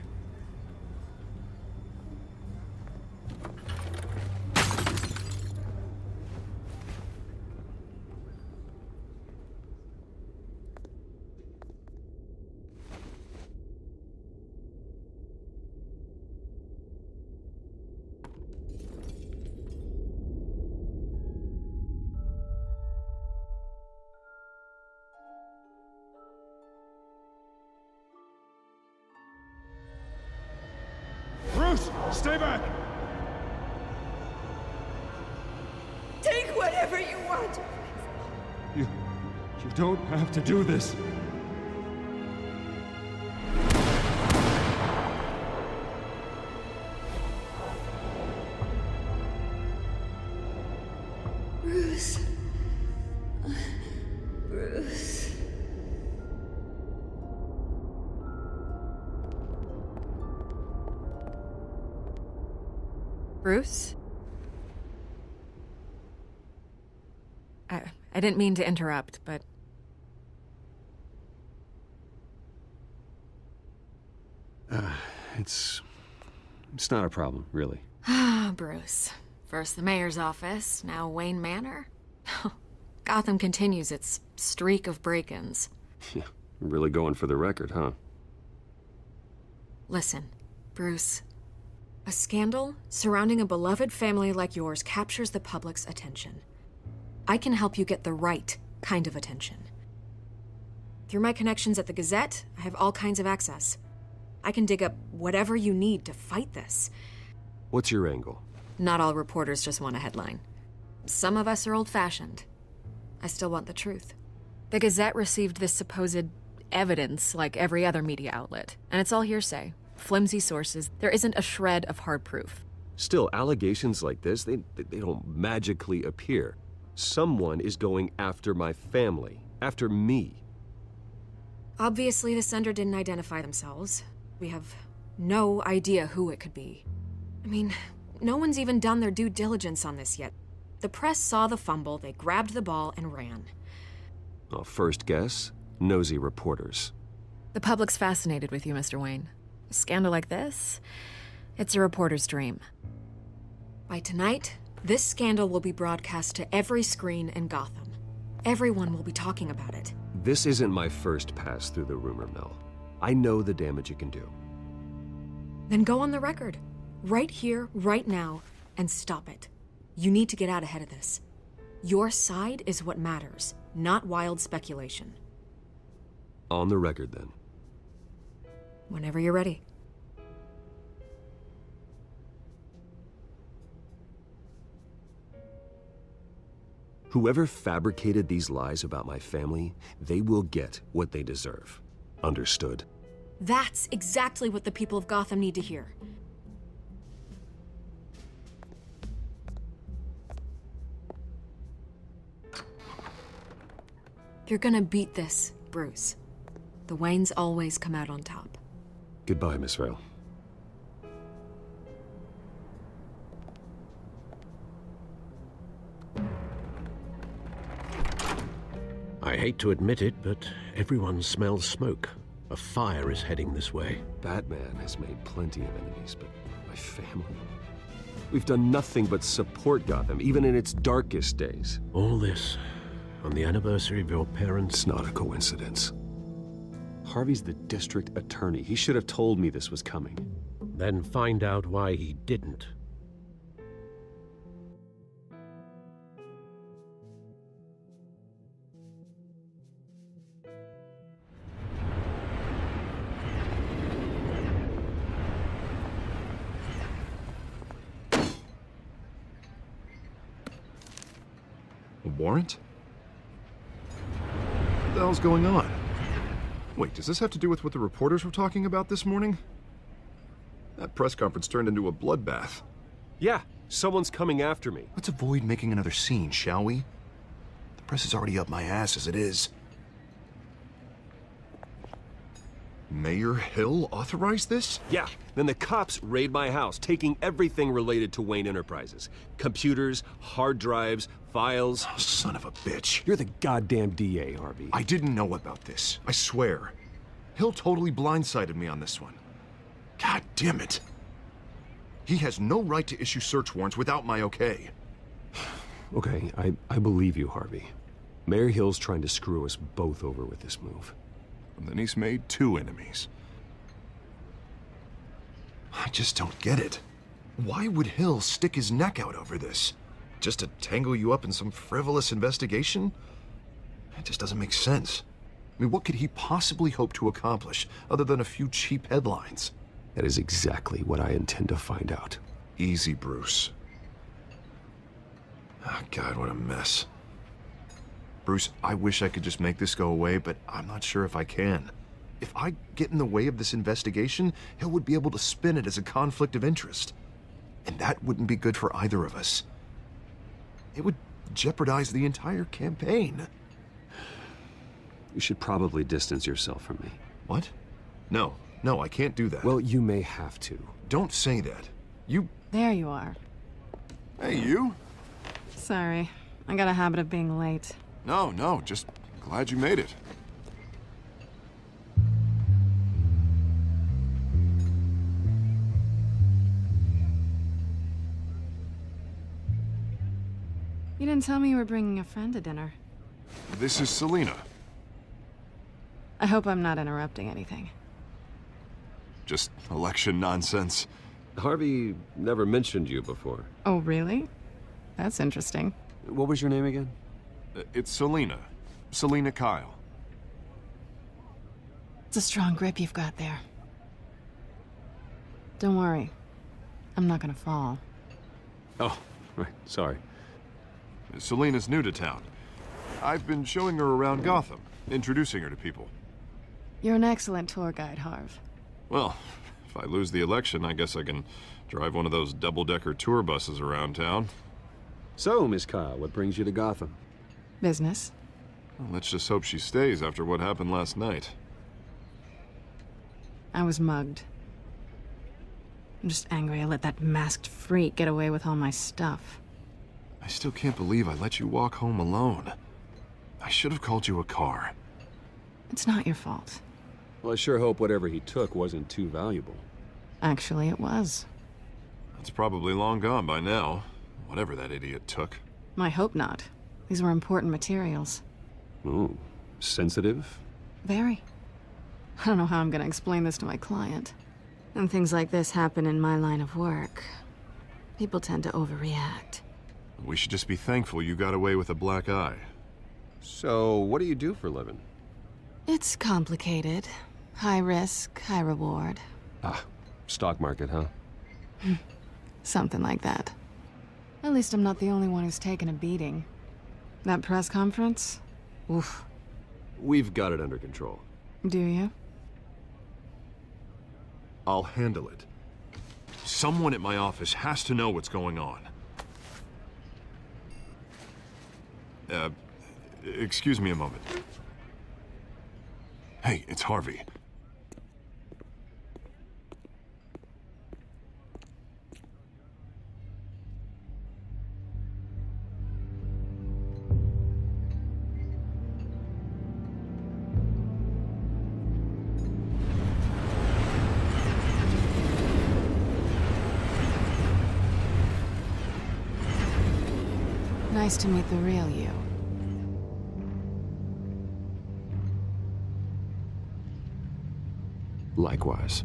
Bruce, stay back! Take whatever you want. You don't have to do this. Bruce. Bruce. Bruce? I didn't mean to interrupt, but... It's not a problem, really. Ah, Bruce. First the mayor's office, now Wayne Manor. Gotham continues its streak of break-ins. Yeah, really going for the record, huh? Listen, Bruce. A scandal surrounding a beloved family like yours captures the public's attention. I can help you get the right kind of attention. Through my connections at the Gazette, I have all kinds of access. I can dig up whatever you need to fight this. What's your angle? Not all reporters just want a headline. Some of us are old-fashioned. I still want the truth. The Gazette received this supposed evidence like every other media outlet, and it's all hearsay. Flimsy sources. There isn't a shred of hard proof. Still, allegations like this, they don't magically appear. Someone is going after my family, after me. Obviously, the sender didn't identify themselves. We have no idea who it could be. I mean, no one's even done their due diligence on this yet. The press saw the fumble, they grabbed the ball and ran. Well, first guess, nosy reporters. The public's fascinated with you, Mr. Wayne. A scandal like this, it's a reporter's dream. By tonight, this scandal will be broadcast to every screen in Gotham. Everyone will be talking about it. This isn't my first pass through the rumor mill. I know the damage it can do. Then go on the record. Right here, right now, and stop it. You need to get out ahead of this. Your side is what matters, not wild speculation. On the record, then. Whenever you're ready. Whoever fabricated these lies about my family, they will get what they deserve. Understood? That's exactly what the people of Gotham need to hear. You're gonna beat this, Bruce. The Waynes always come out on top. Goodbye, Miss Vale. I hate to admit it, but everyone smells smoke. A fire is heading this way. Batman has made plenty of enemies, but my family... We've done nothing but support Gotham, even in its darkest days. All this on the anniversary of your parents'... It's not a coincidence. Harvey's the district attorney. He should have told me this was coming. Then find out why he didn't. A warrant? What the hell's going on? Wait, does this have to do with what the reporters were talking about this morning? That press conference turned into a bloodbath. Yeah, someone's coming after me. Let's avoid making another scene, shall we? The press is already up my ass as it is. Mayor Hill authorized this? Yeah, then the cops raid my house, taking everything related to Wayne Enterprises. Computers, hard drives, files. Oh, son of a bitch. You're the goddamn DA, Harvey. I didn't know about this. I swear. Hill totally blindsided me on this one. God damn it. He has no right to issue search warrants without my okay. Okay, I believe you, Harvey. Mayor Hill's trying to screw us both over with this move. And then he's made 2 enemies. I just don't get it. Why would Hill stick his neck out over this? Just to tangle you up in some frivolous investigation? It just doesn't make sense. I mean, what could he possibly hope to accomplish other than a few cheap headlines? That is exactly what I intend to find out. Easy, Bruce. Oh, God, what a mess. Bruce, I wish I could just make this go away, but I'm not sure if I can. If I get in the way of this investigation, Hill would be able to spin it as a conflict of interest. And that wouldn't be good for either of us. It would jeopardize the entire campaign. You should probably distance yourself from me. What? No, I can't do that. Well, you may have to. Don't say that. You... There you are. Hey, you? Sorry. I got a habit of being late. No, just glad you made it. You didn't tell me you were bringing a friend to dinner. This is Selina. I hope I'm not interrupting anything. Just election nonsense. Harvey never mentioned you before. Oh, really? That's interesting. What was your name again? It's Selina. Selina Kyle. It's a strong grip you've got there. Don't worry. I'm not gonna fall. Oh, right. Sorry. Selina's new to town. I've been showing her around Gotham, introducing her to people. You're an excellent tour guide, Harv. Well, if I lose the election, I guess I can drive one of those double-decker tour buses around town. So, Miss Kyle, what brings you to Gotham? Business. Well, let's just hope she stays after what happened last night. I was mugged. I'm just angry I let that masked freak get away with all my stuff. I still can't believe I let you walk home alone. I should have called you a car. It's not your fault. Well, I sure hope whatever he took wasn't too valuable. Actually, it was. It's probably long gone by now, whatever that idiot took. I hope not. These were important materials. Ooh, sensitive? Very. I don't know how I'm gonna explain this to my client. When things like this happen in my line of work, people tend to overreact. We should just be thankful you got away with a black eye. So, what do you do for a living? It's complicated. High risk, high reward. Ah, stock market, huh? Something like that. At least I'm not the only one who's taken a beating. That press conference? Oof. We've got it under control. Do you? I'll handle it. Someone at my office has to know what's going on. Excuse me a moment. Hey, it's Harvey. Nice to meet the real you. Likewise.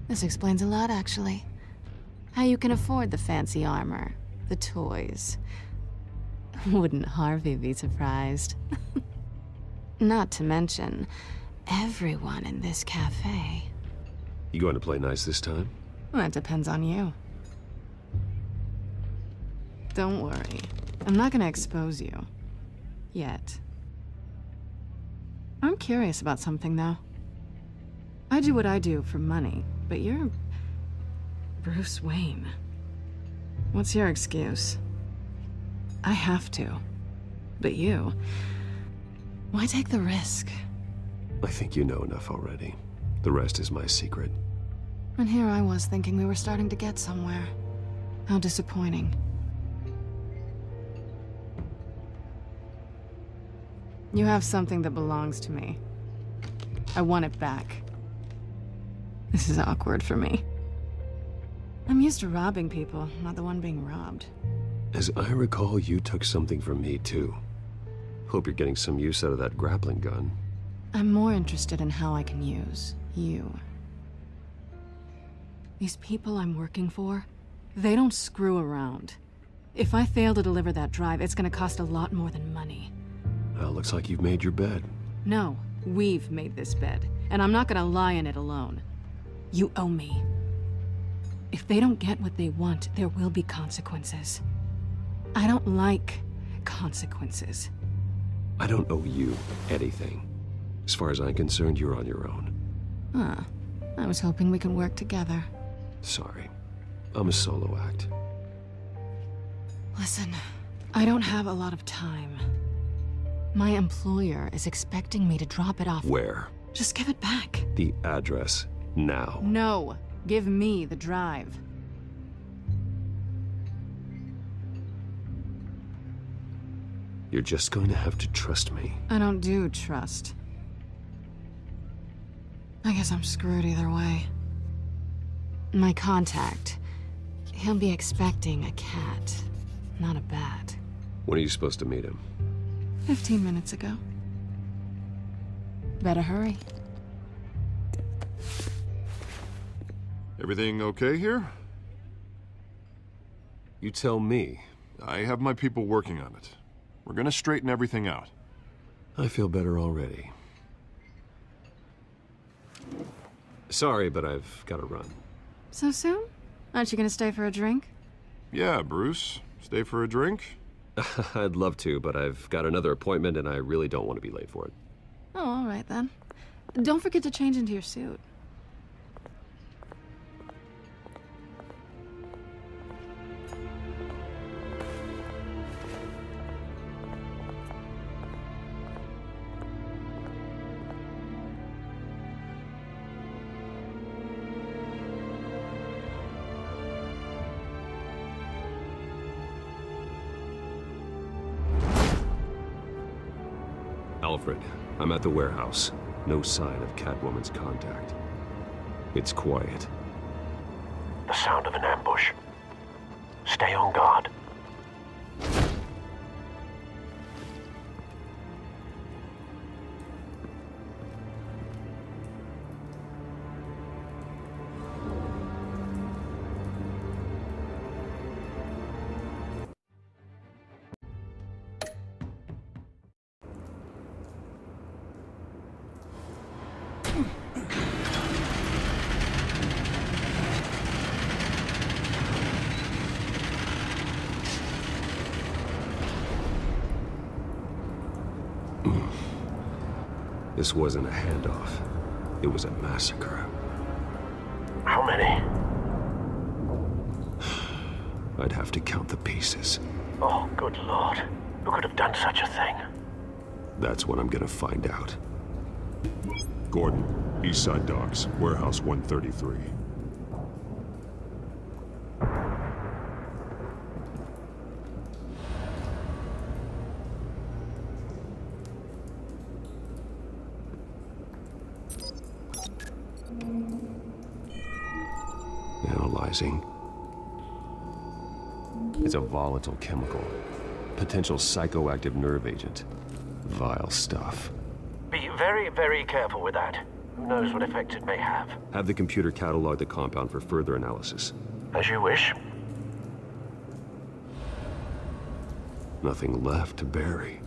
This explains a lot, actually. How you can afford the fancy armor, the toys. Wouldn't Harvey be surprised? Not to mention, everyone in this cafe. You going to play nice this time? Well, that depends on you. Don't worry. I'm not gonna expose you. Yet. I'm curious about something, though. I do what I do for money, but you're... Bruce Wayne. What's your excuse? I have to. But you... Why take the risk? I think you know enough already. The rest is my secret. And here I was thinking we were starting to get somewhere. How disappointing. You have something that belongs to me. I want it back. This is awkward for me. I'm used to robbing people, not the one being robbed. As I recall, you took something from me, too. Hope you're getting some use out of that grappling gun. I'm more interested in how I can use you. These people I'm working for, they don't screw around. If I fail to deliver that drive, it's gonna cost a lot more than money. Well, looks like you've made your bed. No, we've made this bed, and I'm not gonna lie in it alone. You owe me. If they don't get what they want, there will be consequences. I don't like consequences. I don't owe you anything. As far as I'm concerned, you're on your own. Huh. I was hoping we could work together. Sorry. I'm a solo act. Listen, I don't have a lot of time. My employer is expecting me to drop it off. Where? Just give it back. The address, now. No. Give me the drive. You're just going to have to trust me. I don't do trust. I guess I'm screwed either way. My contact. He'll be expecting a cat, not a bat. When are you supposed to meet him? 15 minutes ago. Better hurry. Everything okay here? You tell me. I have my people working on it. We're gonna straighten everything out. I feel better already. Sorry, but I've got to run. So soon? Aren't you gonna stay for a drink? Yeah, Bruce. Stay for a drink? I'd love to, but I've got another appointment and I really don't want to be late for it. Oh, all right then. Don't forget to change into your suit. Alfred, I'm at the warehouse. No sign of Catwoman's contact. It's quiet. The sound of an ambush. Stay on guard. This wasn't a handoff. It was a massacre. How many? I'd have to count the pieces. Oh, good lord. Who could have done such a thing? That's what I'm gonna find out. Gordon, Eastside Docks, Warehouse 133. Analyzing. It's a volatile chemical. Potential psychoactive nerve agent. Vile stuff. Be very, very careful with that. Who knows what effect it may have. Have the computer catalog the compound for further analysis. As you wish. Nothing left to bury.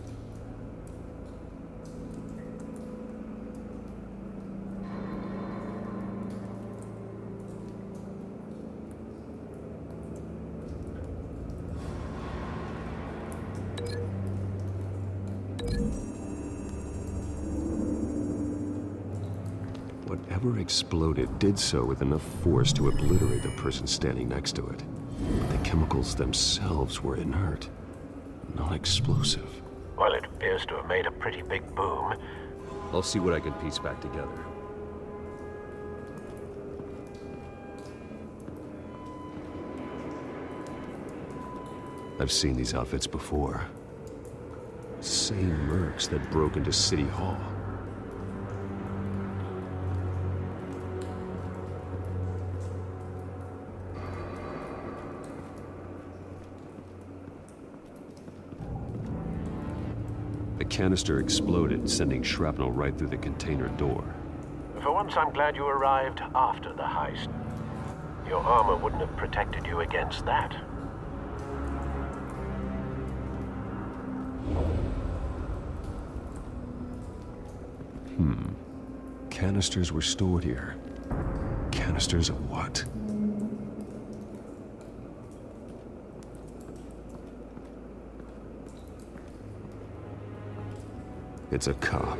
Whatever exploded did so with enough force to obliterate the person standing next to it. But the chemicals themselves were inert, not explosive. Well, it appears to have made a pretty big boom. I'll see what I can piece back together. I've seen these outfits before. Same mercs that broke into City Hall. The canister exploded, sending shrapnel right through the container door. For once, I'm glad you arrived after the heist. Your armor wouldn't have protected you against that. Canisters were stored here. Canisters of what? It's a cop.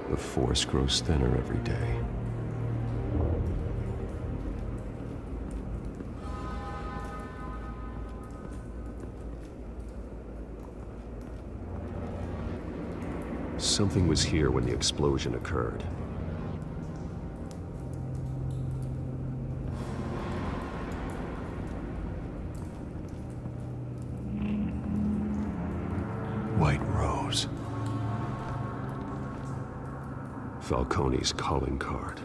The force grows thinner every day. Something was here when the explosion occurred. White Rose. Falcone's calling card.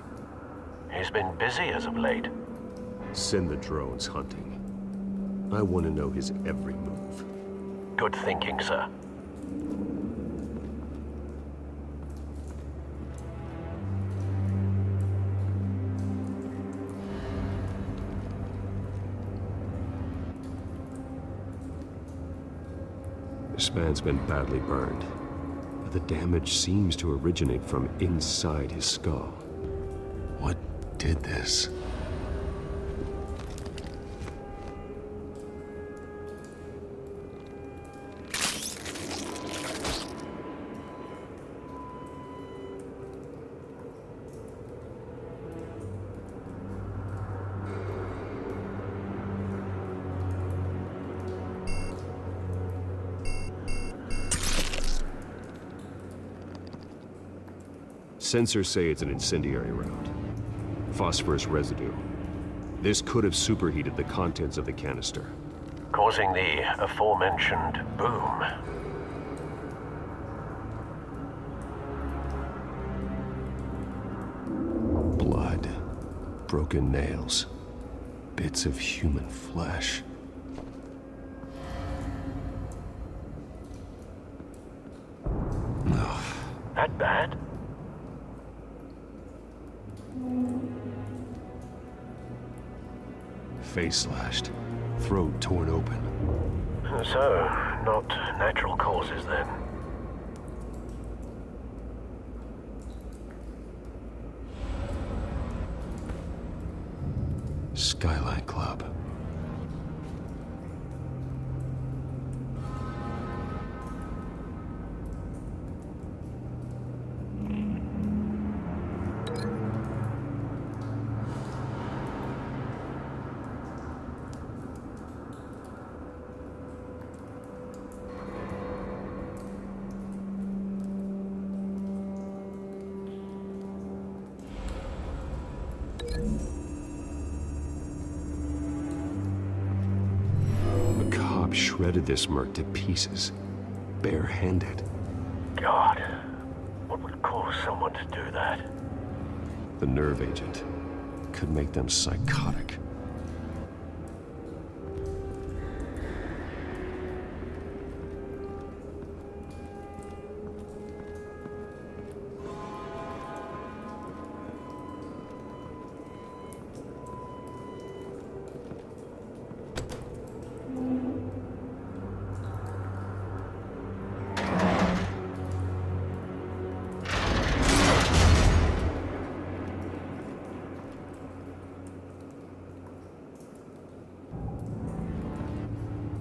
He's been busy as of late. Send the drones hunting. I want to know his every move. Good thinking, sir. This man's been badly burned, but the damage seems to originate from inside his skull. What did this? Sensors say it's an incendiary round. Phosphorus residue. This could have superheated the contents of the canister, Causing the aforementioned boom. Blood, broken nails, bits of human flesh. That bad? Face slashed, throat torn open. So, not natural causes then. Skyline Club. shredded this merc to pieces, barehanded. God, what would cause someone to do that? The nerve agent could make them psychotic.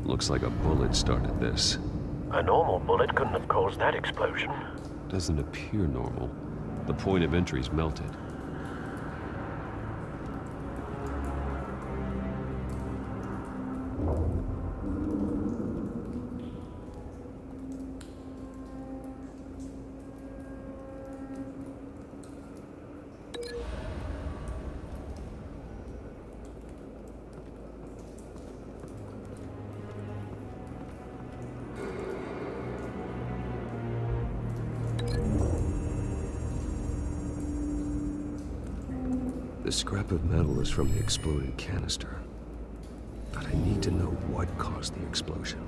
Looks like a bullet started this. A normal bullet couldn't have caused that explosion. Doesn't appear normal. The point of entry's melted. The scrap of metal is from the exploded canister. But I need to know what caused the explosion.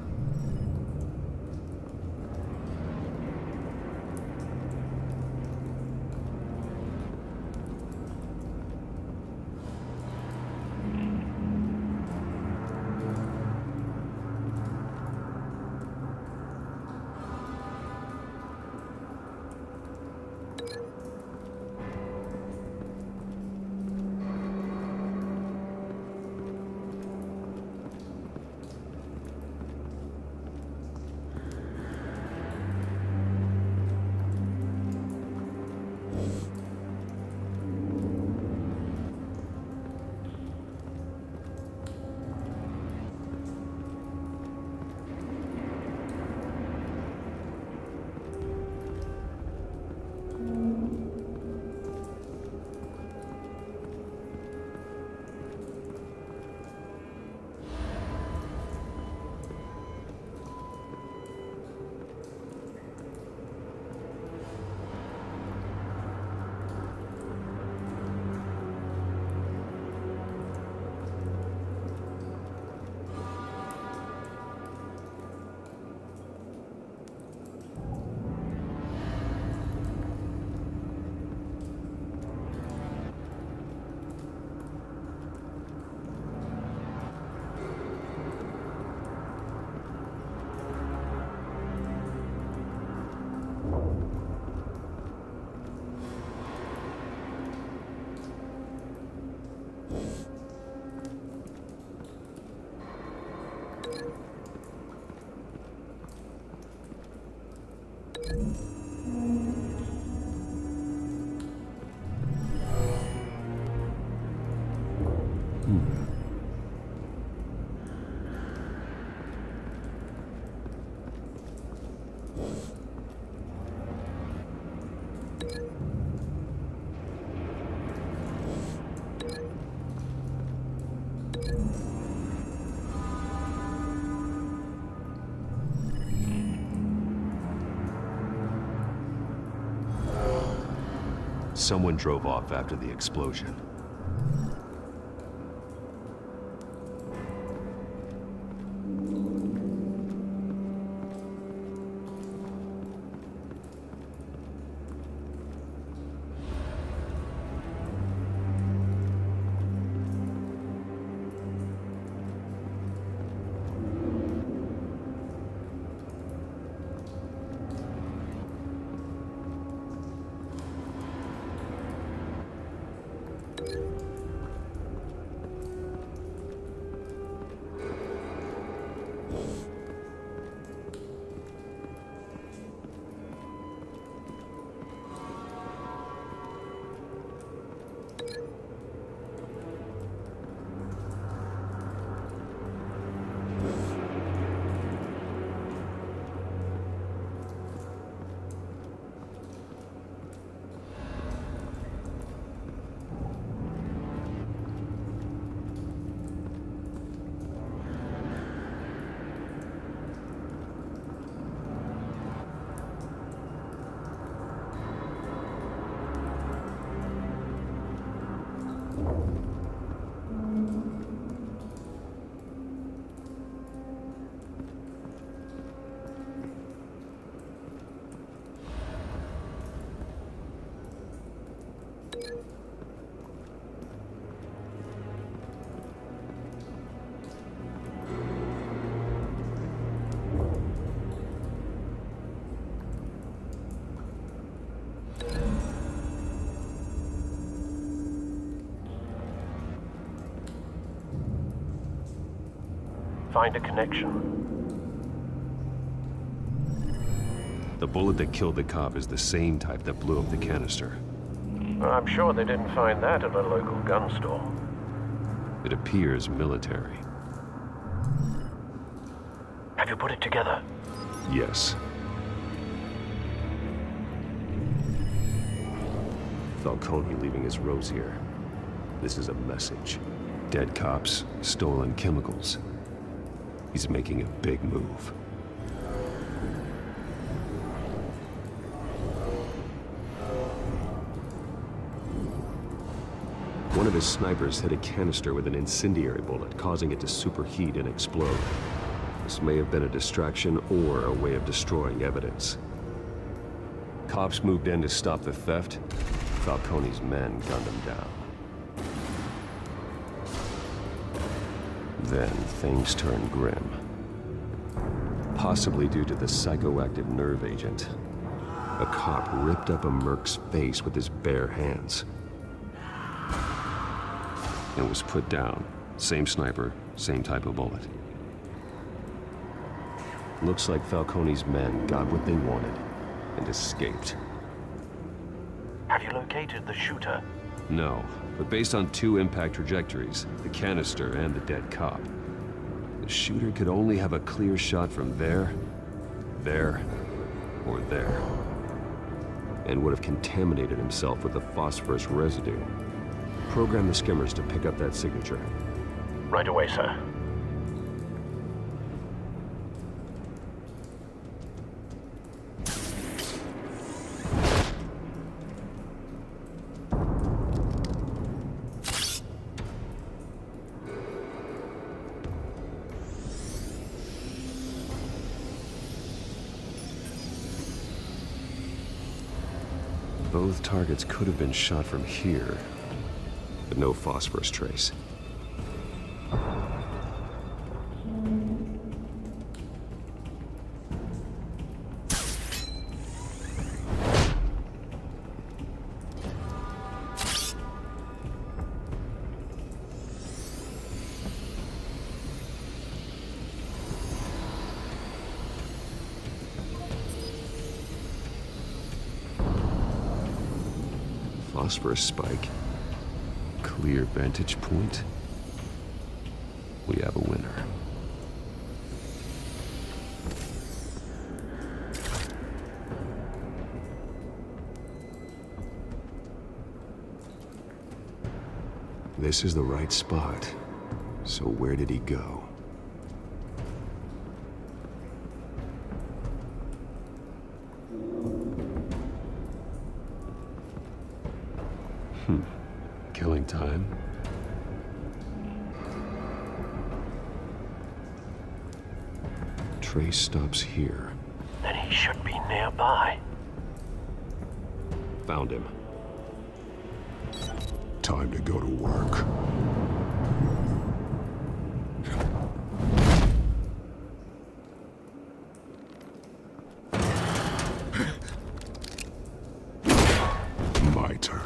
Someone drove off after the explosion. Find a connection. The bullet that killed the cop is the same type that blew up the canister. I'm sure they didn't find that at a local gun store. It appears military. Have you put it together? Yes. Falcone leaving his rose here. This is a message. Dead cops, stolen chemicals. He's making a big move. One of his snipers hit a canister with an incendiary bullet, causing it to superheat and explode. This may have been a distraction or a way of destroying evidence. Cops moved in to stop the theft. Falcone's men gunned him down. Then things turned grim. Possibly due to the psychoactive nerve agent. A cop ripped up a merc's face with his bare hands. And was put down. Same sniper, same type of bullet. Looks like Falcone's men got what they wanted and escaped. Have you located the shooter? No, but based on 2 impact trajectories, the canister and the dead cop, the shooter could only have a clear shot from there, or there, and would have contaminated himself with the phosphorus residue. Program the skimmers to pick up that signature. Right away, sir. Both targets could have been shot from here, but no phosphorus trace. Phosphorus spike. Clear vantage point. We have a winner. This is the right spot. So where did he go? Killing time. Trace stops here. Then he should be nearby. Found him. Time to go to work. My turn.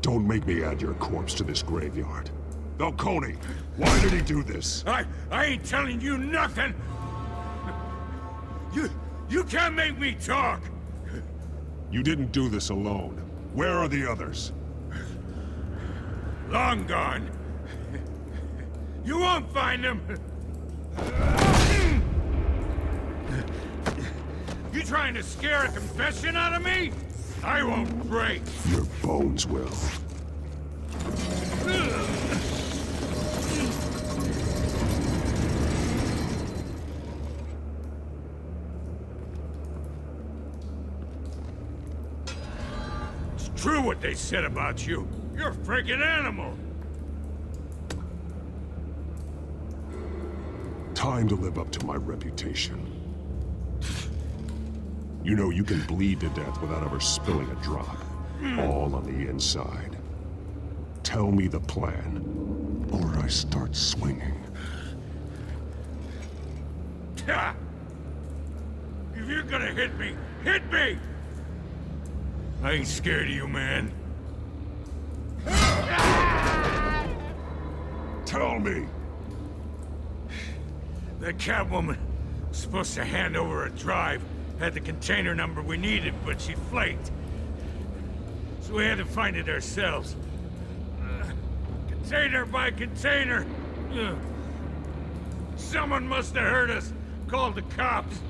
Don't make me add your corpse to this graveyard. Falcone, why did he do this? I ain't telling you nothing! You can't make me talk! You didn't do this alone. Where are the others? Long gone. You won't find them! You trying to scare a confession out of me? I won't break! Your bones will. It's true what they said about you. You're a freaking animal! Time to live up to my reputation. You know, you can bleed to death without ever spilling a drop. All on the inside. Tell me the plan, or I start swinging. If you're gonna hit me, hit me! I ain't scared of you, man. Tell me! The Catwoman was supposed to hand over a drive, had the container number we needed, but she flaked. So we had to find it ourselves. Container by container. Someone must have heard us, called the cops.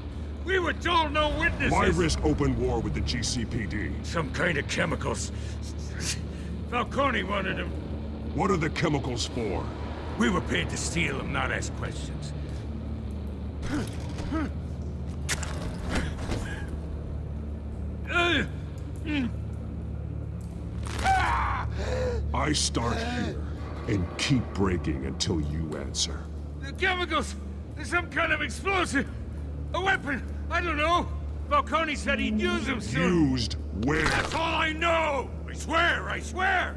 We were told no witnesses. Why risk open war with the GCPD? Some kind of chemicals. Falcone wanted them. What are the chemicals for? We were paid to steal them, not ask questions. I start here and keep breaking until you answer. The chemicals! There's some kind of explosive! A weapon! I don't know! Falcone said he'd use them soon! Used where? That's all I know! I swear! I swear!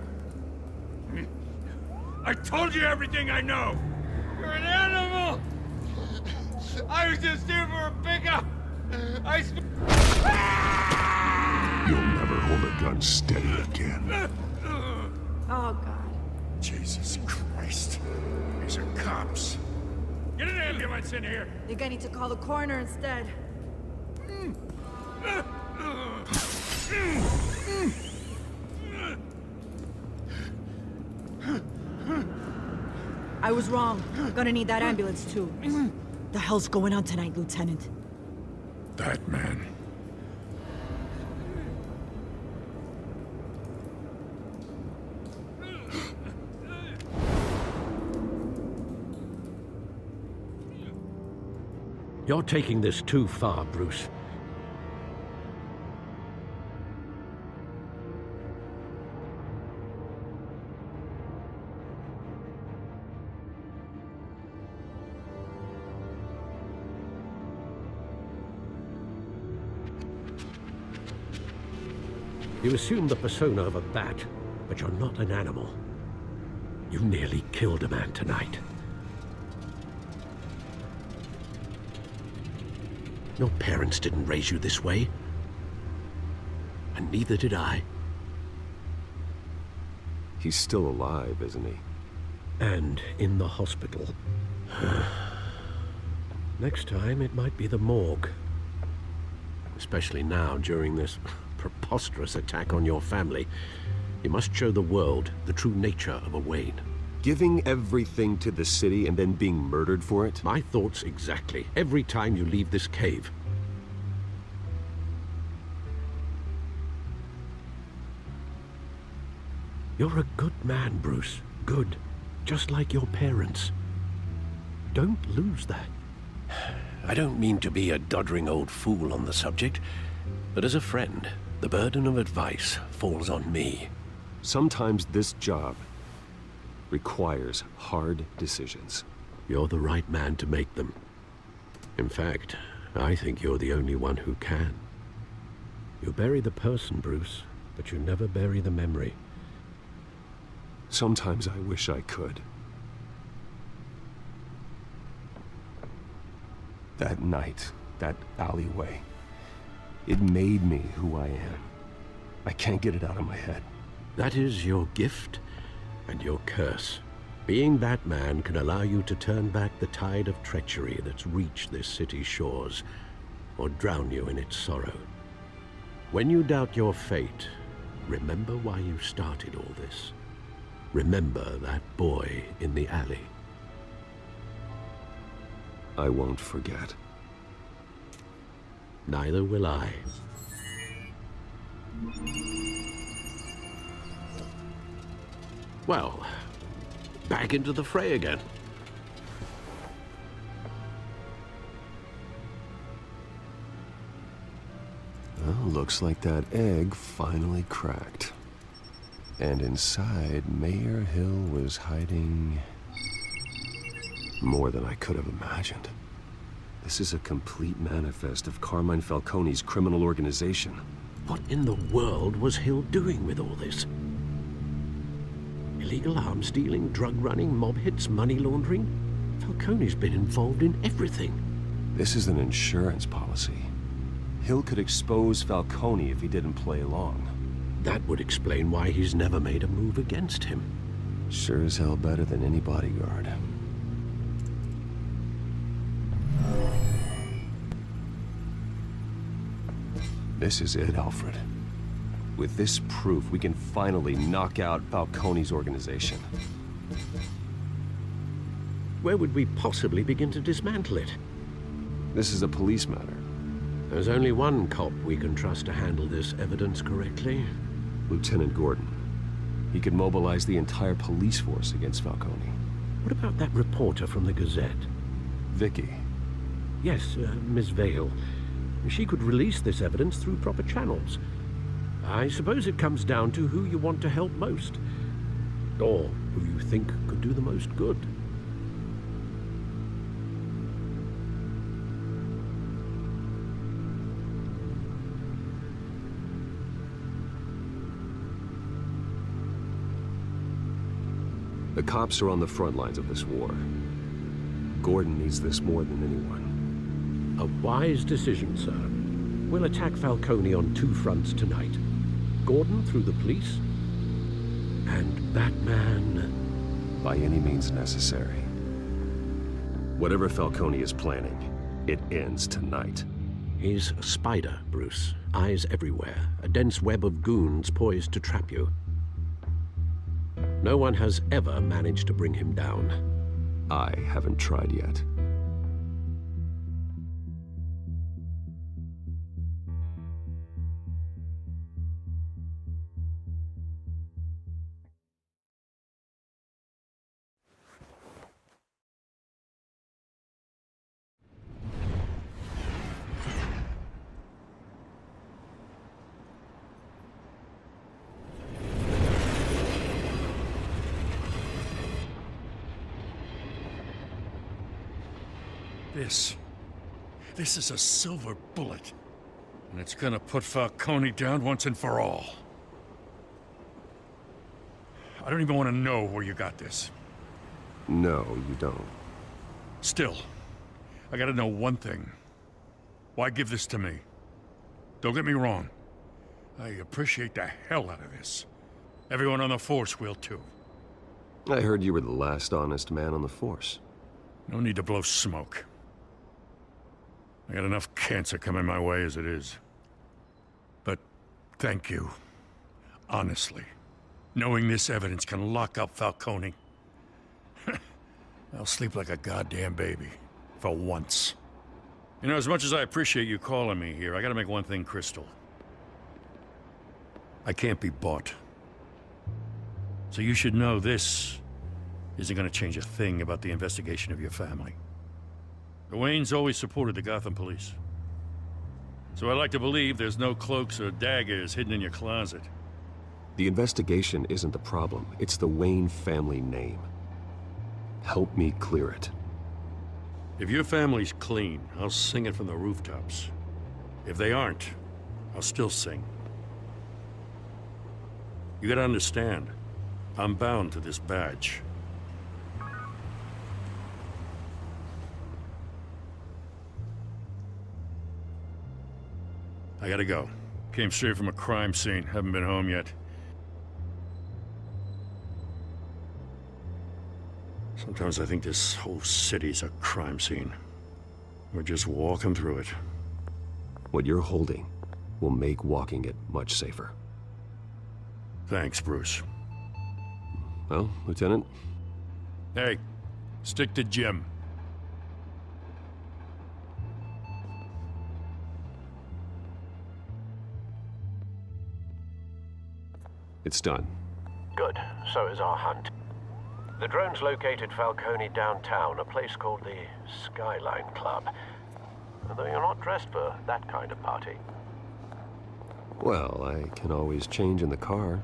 I told you everything I know! You're an animal! I was just here for a pickup! You'll never hold a gun steady again. Oh, God. Jesus Christ. These are cops. Get an ambulance in here! Think I need to call the coroner instead. I was wrong. Gonna need that ambulance too. The hell's going on tonight, Lieutenant? Batman. You're taking this too far, Bruce. You assume the persona of a bat, but you're not an animal. You nearly killed a man tonight. Your parents didn't raise you this way. And neither did I. He's still alive, isn't he? And in the hospital. Next time, it might be the morgue. Especially now, during this preposterous attack on your family. You must show the world the true nature of a Wayne. Giving everything to the city and then being murdered for it? My thoughts exactly. Every time you leave this cave. You're a good man, Bruce. Good. Just like your parents. Don't lose that. I don't mean to be a doddering old fool on the subject, but as a friend, the burden of advice falls on me. Sometimes this job requires hard decisions. You're the right man to make them. In fact, I think you're the only one who can. You bury the person, Bruce, but you never bury the memory. Sometimes I wish I could. That night, that alleyway, it made me who I am. I can't get it out of my head. That is your gift and your curse. Being Batman can allow you to turn back the tide of treachery that's reached this city's shores, or drown you in its sorrow. When you doubt your fate, remember why you started all this. Remember that boy in the alley. I won't forget. Neither will I. Well, back into the fray again. Well, looks like that egg finally cracked. And inside, Mayor Hill was hiding more than I could have imagined. This is a complete manifest of Carmine Falcone's criminal organization. What in the world was Hill doing with all this? Illegal arms dealing, drug running, mob hits, money laundering? Falcone's been involved in everything. This is an insurance policy. Hill could expose Falcone if he didn't play along. That would explain why he's never made a move against him. Sure as hell better than any bodyguard. This is it, Alfred. With this proof, we can finally knock out Falcone's organization. Where would we possibly begin to dismantle it? This is a police matter. There's only one cop we can trust to handle this evidence correctly. Lieutenant Gordon. He could mobilize the entire police force against Falcone. What about that reporter from the Gazette? Vicky. Yes, Miss Vale. She could release this evidence through proper channels. I suppose it comes down to who you want to help most. Or who you think could do the most good. The cops are on the front lines of this war. Gordon needs this more than anyone. A wise decision, sir. We'll attack Falcone on two fronts tonight. Gordon through the police, and Batman... by any means necessary. Whatever Falcone is planning, it ends tonight. He's a spider, Bruce. Eyes everywhere. A dense web of goons poised to trap you. No one has ever managed to bring him down. I haven't tried yet. This is a silver bullet. And it's gonna put Falcone down once and for all. I don't even want to know where you got this. No, you don't. Still, I gotta know one thing. Why give this to me? Don't get me wrong. I appreciate the hell out of this. Everyone on the Force will too. I heard you were the last honest man on the Force. No need to blow smoke. I got enough cancer coming my way as it is. But thank you. Honestly. Knowing this evidence can lock up Falcone. I'll sleep like a goddamn baby. For once. You know, as much as I appreciate you calling me here, I gotta make one thing crystal. I can't be bought. So you should know this isn't gonna change a thing about the investigation of your family. The Waynes always supported the Gotham police. So I like to believe there's no cloaks or daggers hidden in your closet. The investigation isn't the problem. It's the Wayne family name. Help me clear it. If your family's clean, I'll sing it from the rooftops. If they aren't, I'll still sing. You gotta understand, I'm bound to this badge. I gotta go. Came straight from a crime scene. Haven't been home yet. Sometimes I think this whole city's a crime scene. We're just walking through it. What you're holding will make walking it much safer. Thanks, Bruce. Well, Lieutenant? Hey, stick to Jim. It's done. Good. So is our hunt. The drones located Falcone downtown, a place called the Skyline Club. Although you're not dressed for that kind of party. Well, I can always change in the car.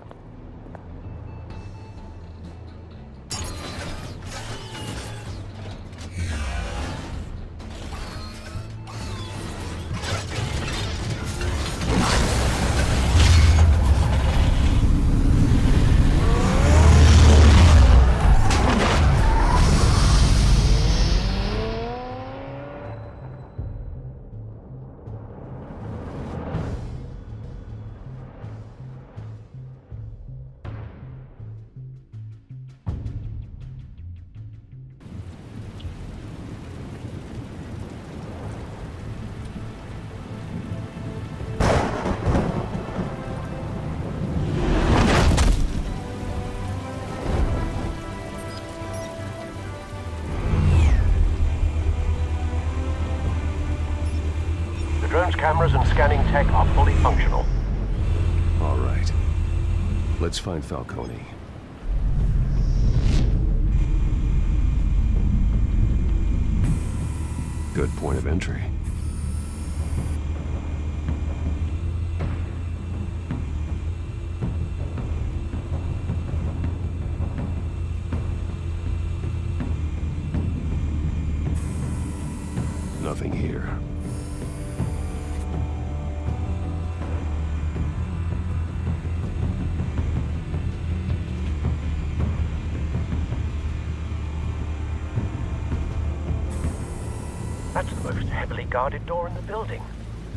cameras and scanning tech are fully functional. All right. Let's find Falcone. Good point of entry. Nothing here. That's the most heavily guarded door in the building.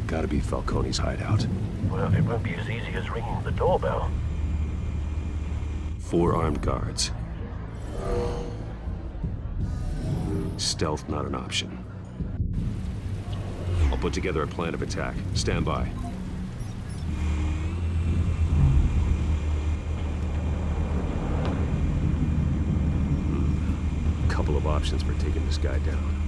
Gotta be Falcone's hideout. Well, it won't be as easy as ringing the doorbell. 4 armed guards. Stealth not an option. I'll put together a plan of attack. Stand by. Couple of options for taking this guy down.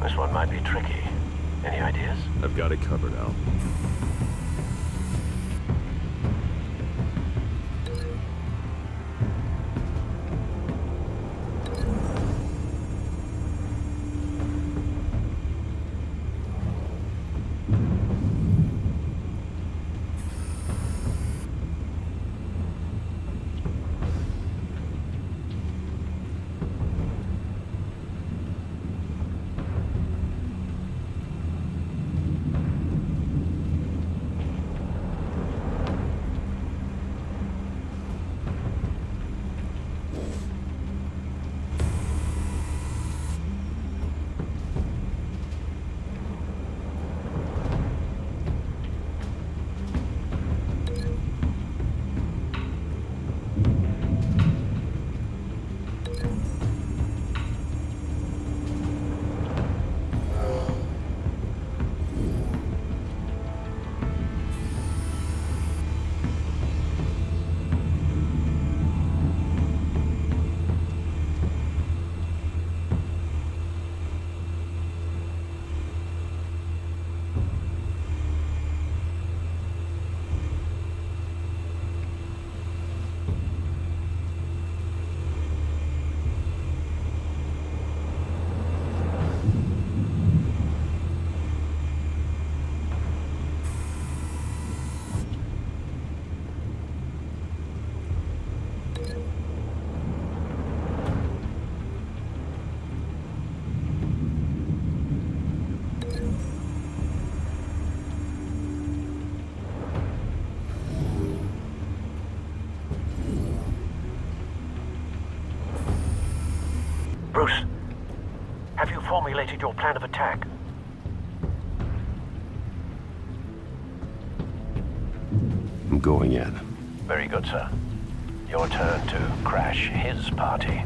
This one might be tricky. Any ideas? I've got it covered, Al. Bruce, have you formulated your plan of attack? going in. Very good, sir. Your turn to crash his party.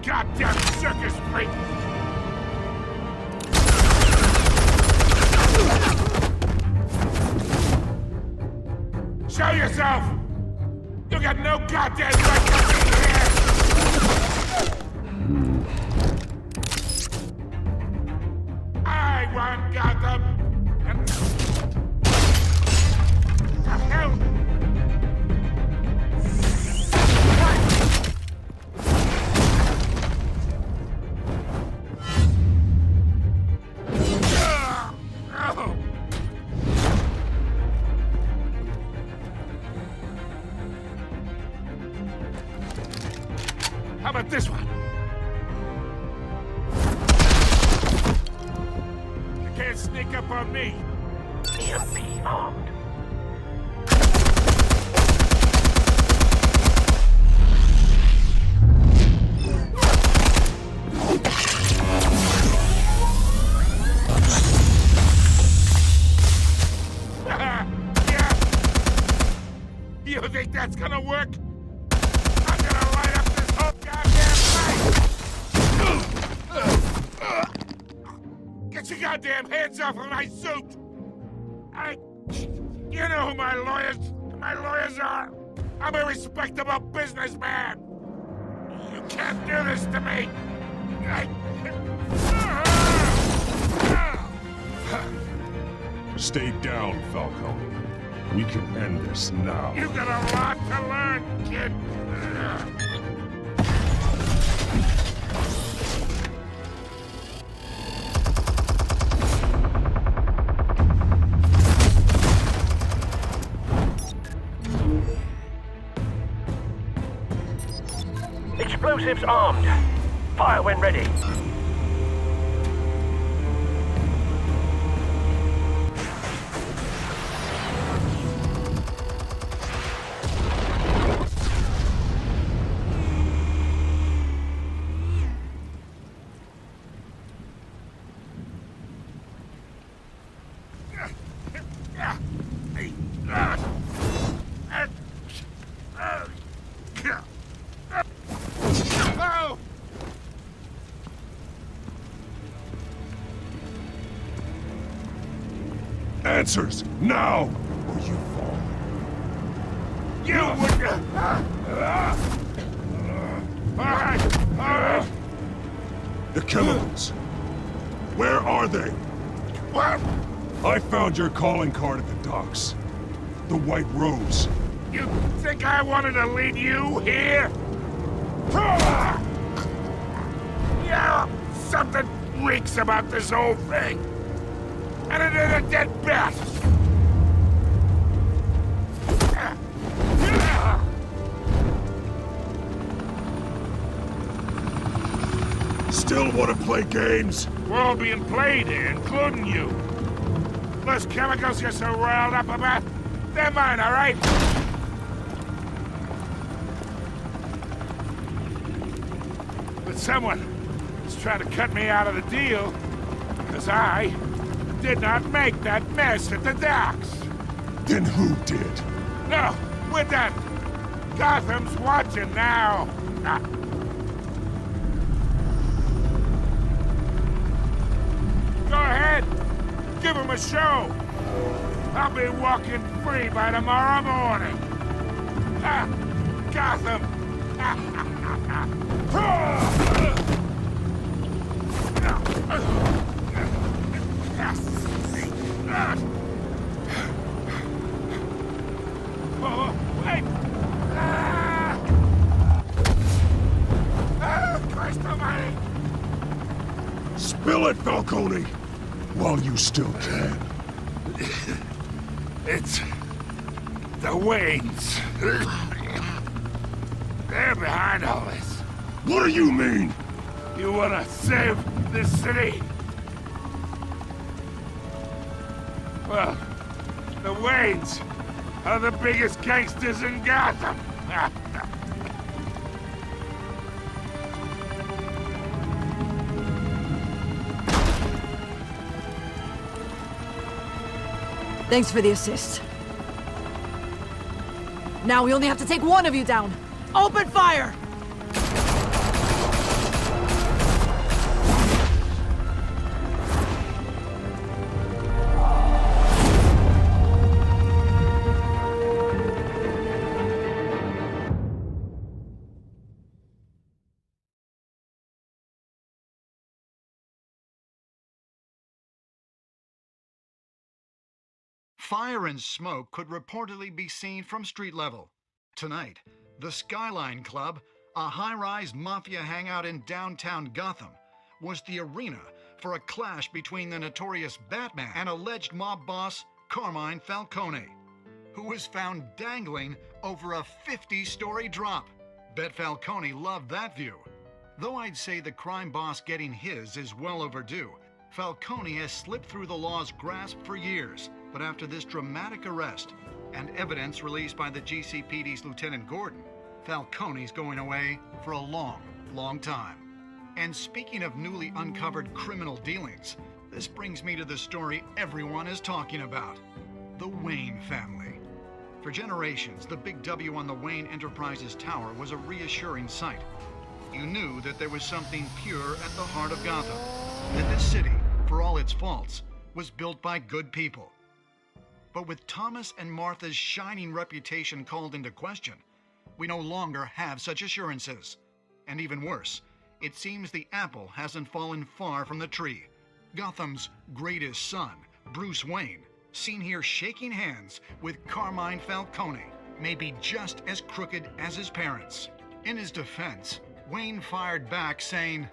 Goddamn circus freak! Show yourself! You got no goddamn right to be here! I run Gotham! And... The hell? How about this one? You can't sneak up on me. EMP armed. Yeah. You think that's gonna work? I'm gonna light up this whole Get your goddamn hands off of my suit! You know who my lawyers are! I'm a respectable businessman! You can't do this to me! Stay down, Falcone. We can end this now. You got a lot to learn, kid! Explosives armed. Fire when ready. Answers, now! Or you fall. You would... All right. The chemicals. Where are they? What? I found your calling card at the docks. The White Rose. You think I wanted to lead you here? Yeah, something reeks about this whole thing. And it is a dead bat! Still want to play games? We're all being played here, including you. Those chemicals you're so riled up about, they're mine, all right? someone is trying to cut me out of the deal, because I did not make that mess at the docks. Then who did? No, we're done. Gotham's watching now. Go ahead. Give him a show. I'll be walking free by tomorrow morning. Gotham. Oh, wait! Christ almighty! Spill it, Falcone! While you still can. It's the Waynes. They're behind all this. What do you mean? You wanna save this city? Well, the Waynes are the biggest gangsters in Gotham. Thanks for the assist. Now we only have to take one of you down. Open fire! Fire and smoke could reportedly be seen from street level. Tonight, the Skyline Club, a high-rise mafia hangout in downtown Gotham, was the arena for a clash between the notorious Batman and alleged mob boss Carmine Falcone, who was found dangling over a 50-story drop. Bet Falcone loved that view. Though I'd say the crime boss getting his is well overdue, Falcone has slipped through the law's grasp for years. But after this dramatic arrest and evidence released by the GCPD's Lieutenant Gordon, Falcone's going away for a long, long time. And speaking of newly uncovered criminal dealings, this brings me to the story everyone is talking about: the Wayne family. For generations, the big W on the Wayne Enterprises Tower was a reassuring sight. You knew that there was something pure at the heart of Gotham, that this city, for all its faults, was built by good people. But with Thomas and Martha's shining reputation called into question, we no longer have such assurances. And even worse, it seems the apple hasn't fallen far from the tree. Gotham's greatest son, Bruce Wayne, seen here shaking hands with Carmine Falcone, may be just as crooked as his parents. In his defense, Wayne fired back saying,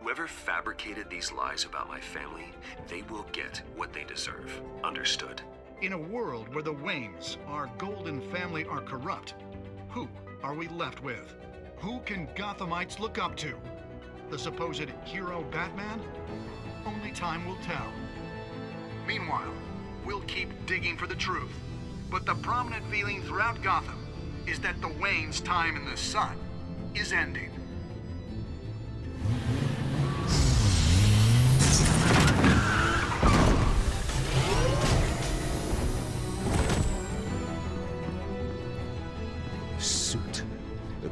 "Whoever fabricated these lies about my family, they will get what they deserve. Understood?" In a world where the Waynes, our golden family, are corrupt, who are we left with? Who can Gothamites look up to? The supposed hero Batman? Only time will tell. Meanwhile, we'll keep digging for the truth. But the prominent feeling throughout Gotham is that the Waynes' time in the sun is ending.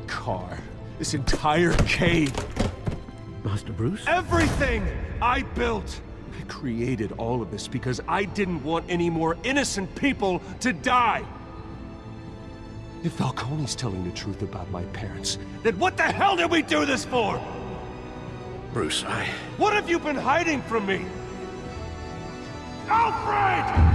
Car, this entire cave. Master Bruce? Everything I built. I created all of this because I didn't want any more innocent people to die. If Falcone's telling the truth about my parents, then what the hell did we do this for? Bruce, What have you been hiding from me? Alfred!